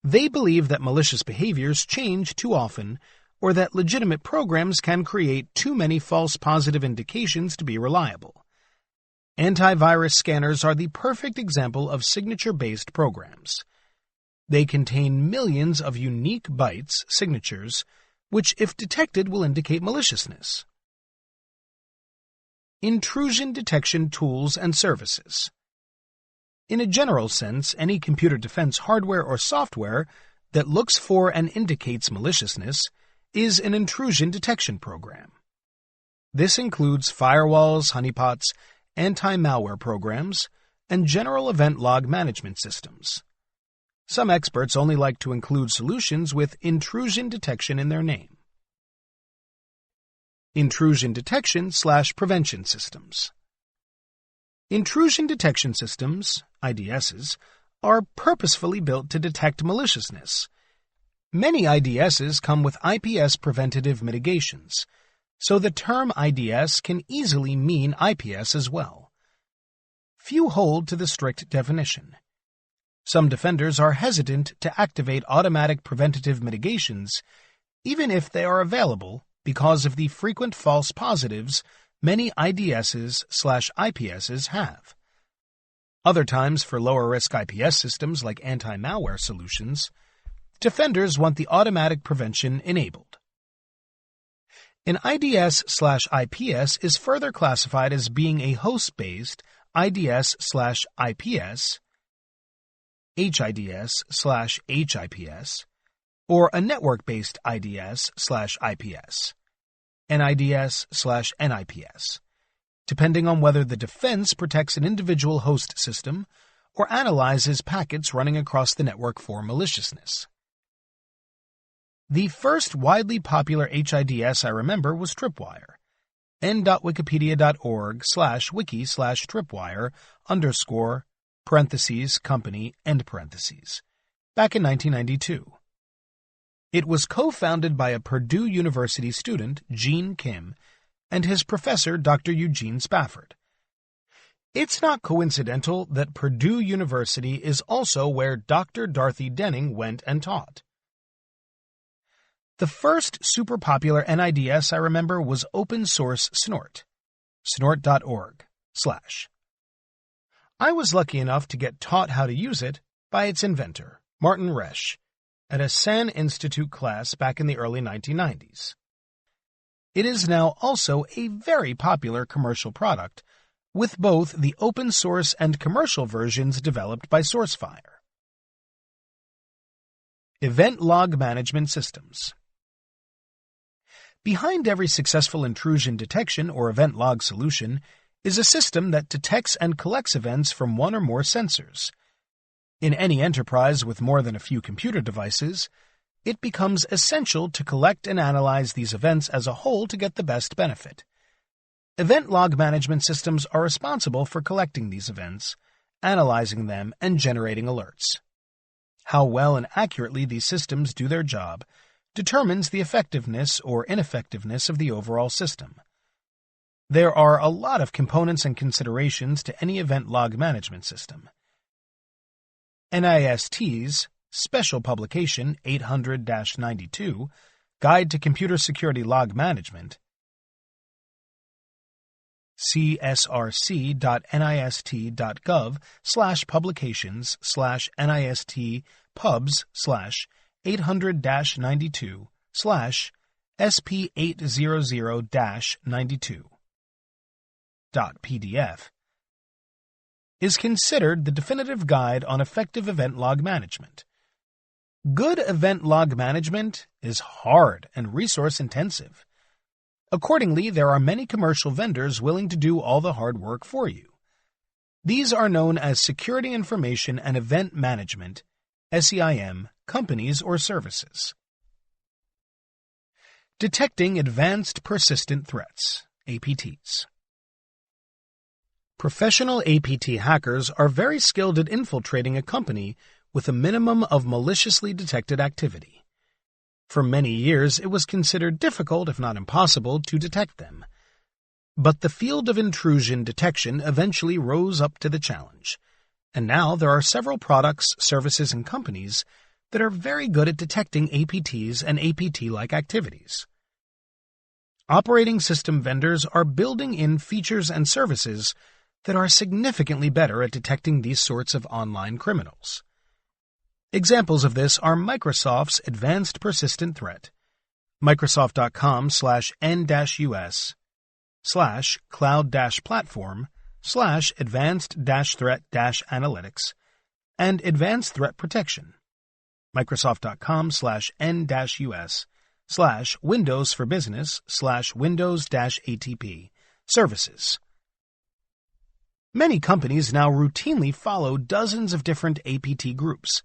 They believe that malicious behaviors change too often, or that legitimate programs can create too many false positive indications to be reliable. Antivirus scanners are the perfect example of signature-based programs. They contain millions of unique bytes, signatures, which, if detected, will indicate maliciousness. Intrusion detection tools and services. In a general sense, any computer defense hardware or software that looks for and indicates maliciousness is an intrusion detection program. This includes firewalls, honeypots, anti-malware programs, and general event log management systems. Some experts only like to include solutions with intrusion detection in their name. Intrusion detection/prevention systems. Intrusion detection systems, IDSs, are purposefully built to detect maliciousness. Many IDSs come with IPS preventative mitigations, so the term IDS can easily mean IPS as well. Few hold to the strict definition. Some defenders are hesitant to activate automatic preventative mitigations, even if they are available, because of the frequent false positives many IDSs/IPSs have. Other times, for lower-risk IPS systems like anti-malware solutions, defenders want the automatic prevention enabled. An IDS/IPS is further classified as being a host-based IDS/IPS, HIDS/HIPS, or a network-based IDS/IPS, NIDS/NIPS, depending on whether the defense protects an individual host system or analyzes packets running across the network for maliciousness. The first widely popular HIDS I remember was Tripwire, n.wikipedia.org/wiki/tripwire_company, back in 1992. It was co-founded by a Purdue University student, Gene Kim, and his professor, Dr. Eugene Spafford. It's not coincidental that Purdue University is also where Dr. Dorothy Denning went and taught. The first super popular NIDS I remember was open source Snort, snort.org/. I was lucky enough to get taught how to use it by its inventor, Martin Resch, at a San Institute class back in the early 1990s. It is now also a very popular commercial product, with both the open source and commercial versions developed by SourceFire. Event Log Management Systems. Behind every successful intrusion detection or event log solution is a system that detects and collects events from one or more sensors. In any enterprise with more than a few computer devices, it becomes essential to collect and analyze these events as a whole to get the best benefit. Event log management systems are responsible for collecting these events, analyzing them, and generating alerts. How well and accurately these systems do their job determines the effectiveness or ineffectiveness of the overall system. There are a lot of components and considerations to any event log management system. NIST's Special Publication 800-92, Guide to Computer Security Log Management, csrc.nist.gov/800-92/SP800-92.pdf, is considered the definitive guide on effective event log management. Good event log management is hard and resource-intensive. Accordingly, there are many commercial vendors willing to do all the hard work for you. These are known as Security Information and Event Management, SEIM, companies or services. Detecting Advanced Persistent Threats, APTs. Professional APT hackers are very skilled at infiltrating a company with a minimum of maliciously detected activity. For many years, it was considered difficult, if not impossible, to detect them. But the field of intrusion detection eventually rose up to the challenge, and now there are several products, services, and companies that are very good at detecting APTs and APT-like activities. Operating system vendors are building in features and services that are significantly better at detecting these sorts of online criminals. Examples of this are Microsoft's Advanced Persistent Threat, Microsoft.com/n-us/cloud-platform/advanced-threat-analytics, and Advanced Threat Protection, Microsoft.com/n-us/Windows for Business/Windows-ATP services. Many companies now routinely follow dozens of different APT groups,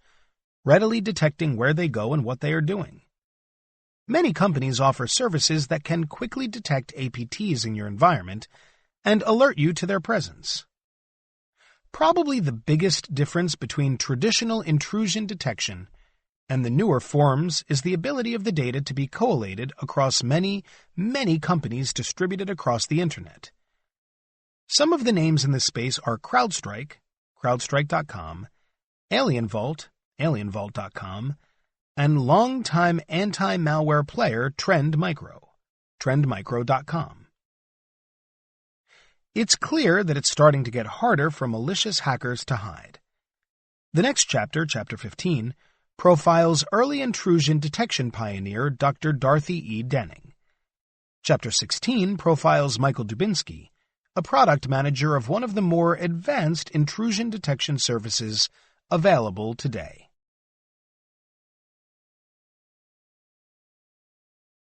readily detecting where they go and what they are doing. Many companies offer services that can quickly detect APTs in your environment and alert you to their presence. Probably the biggest difference between traditional intrusion detection and the newer forms is the ability of the data to be collated across many, many companies distributed across the Internet. Some of the names in this space are CrowdStrike, CrowdStrike.com, AlienVault, AlienVault.com, and longtime anti-malware player TrendMicro, TrendMicro.com. It's clear that it's starting to get harder for malicious hackers to hide. The next chapter, Chapter 15, profiles early intrusion detection pioneer Dr. Dorothy E. Denning. Chapter 16 profiles Michael Dubinsky, a product manager of one of the more advanced intrusion detection services available today.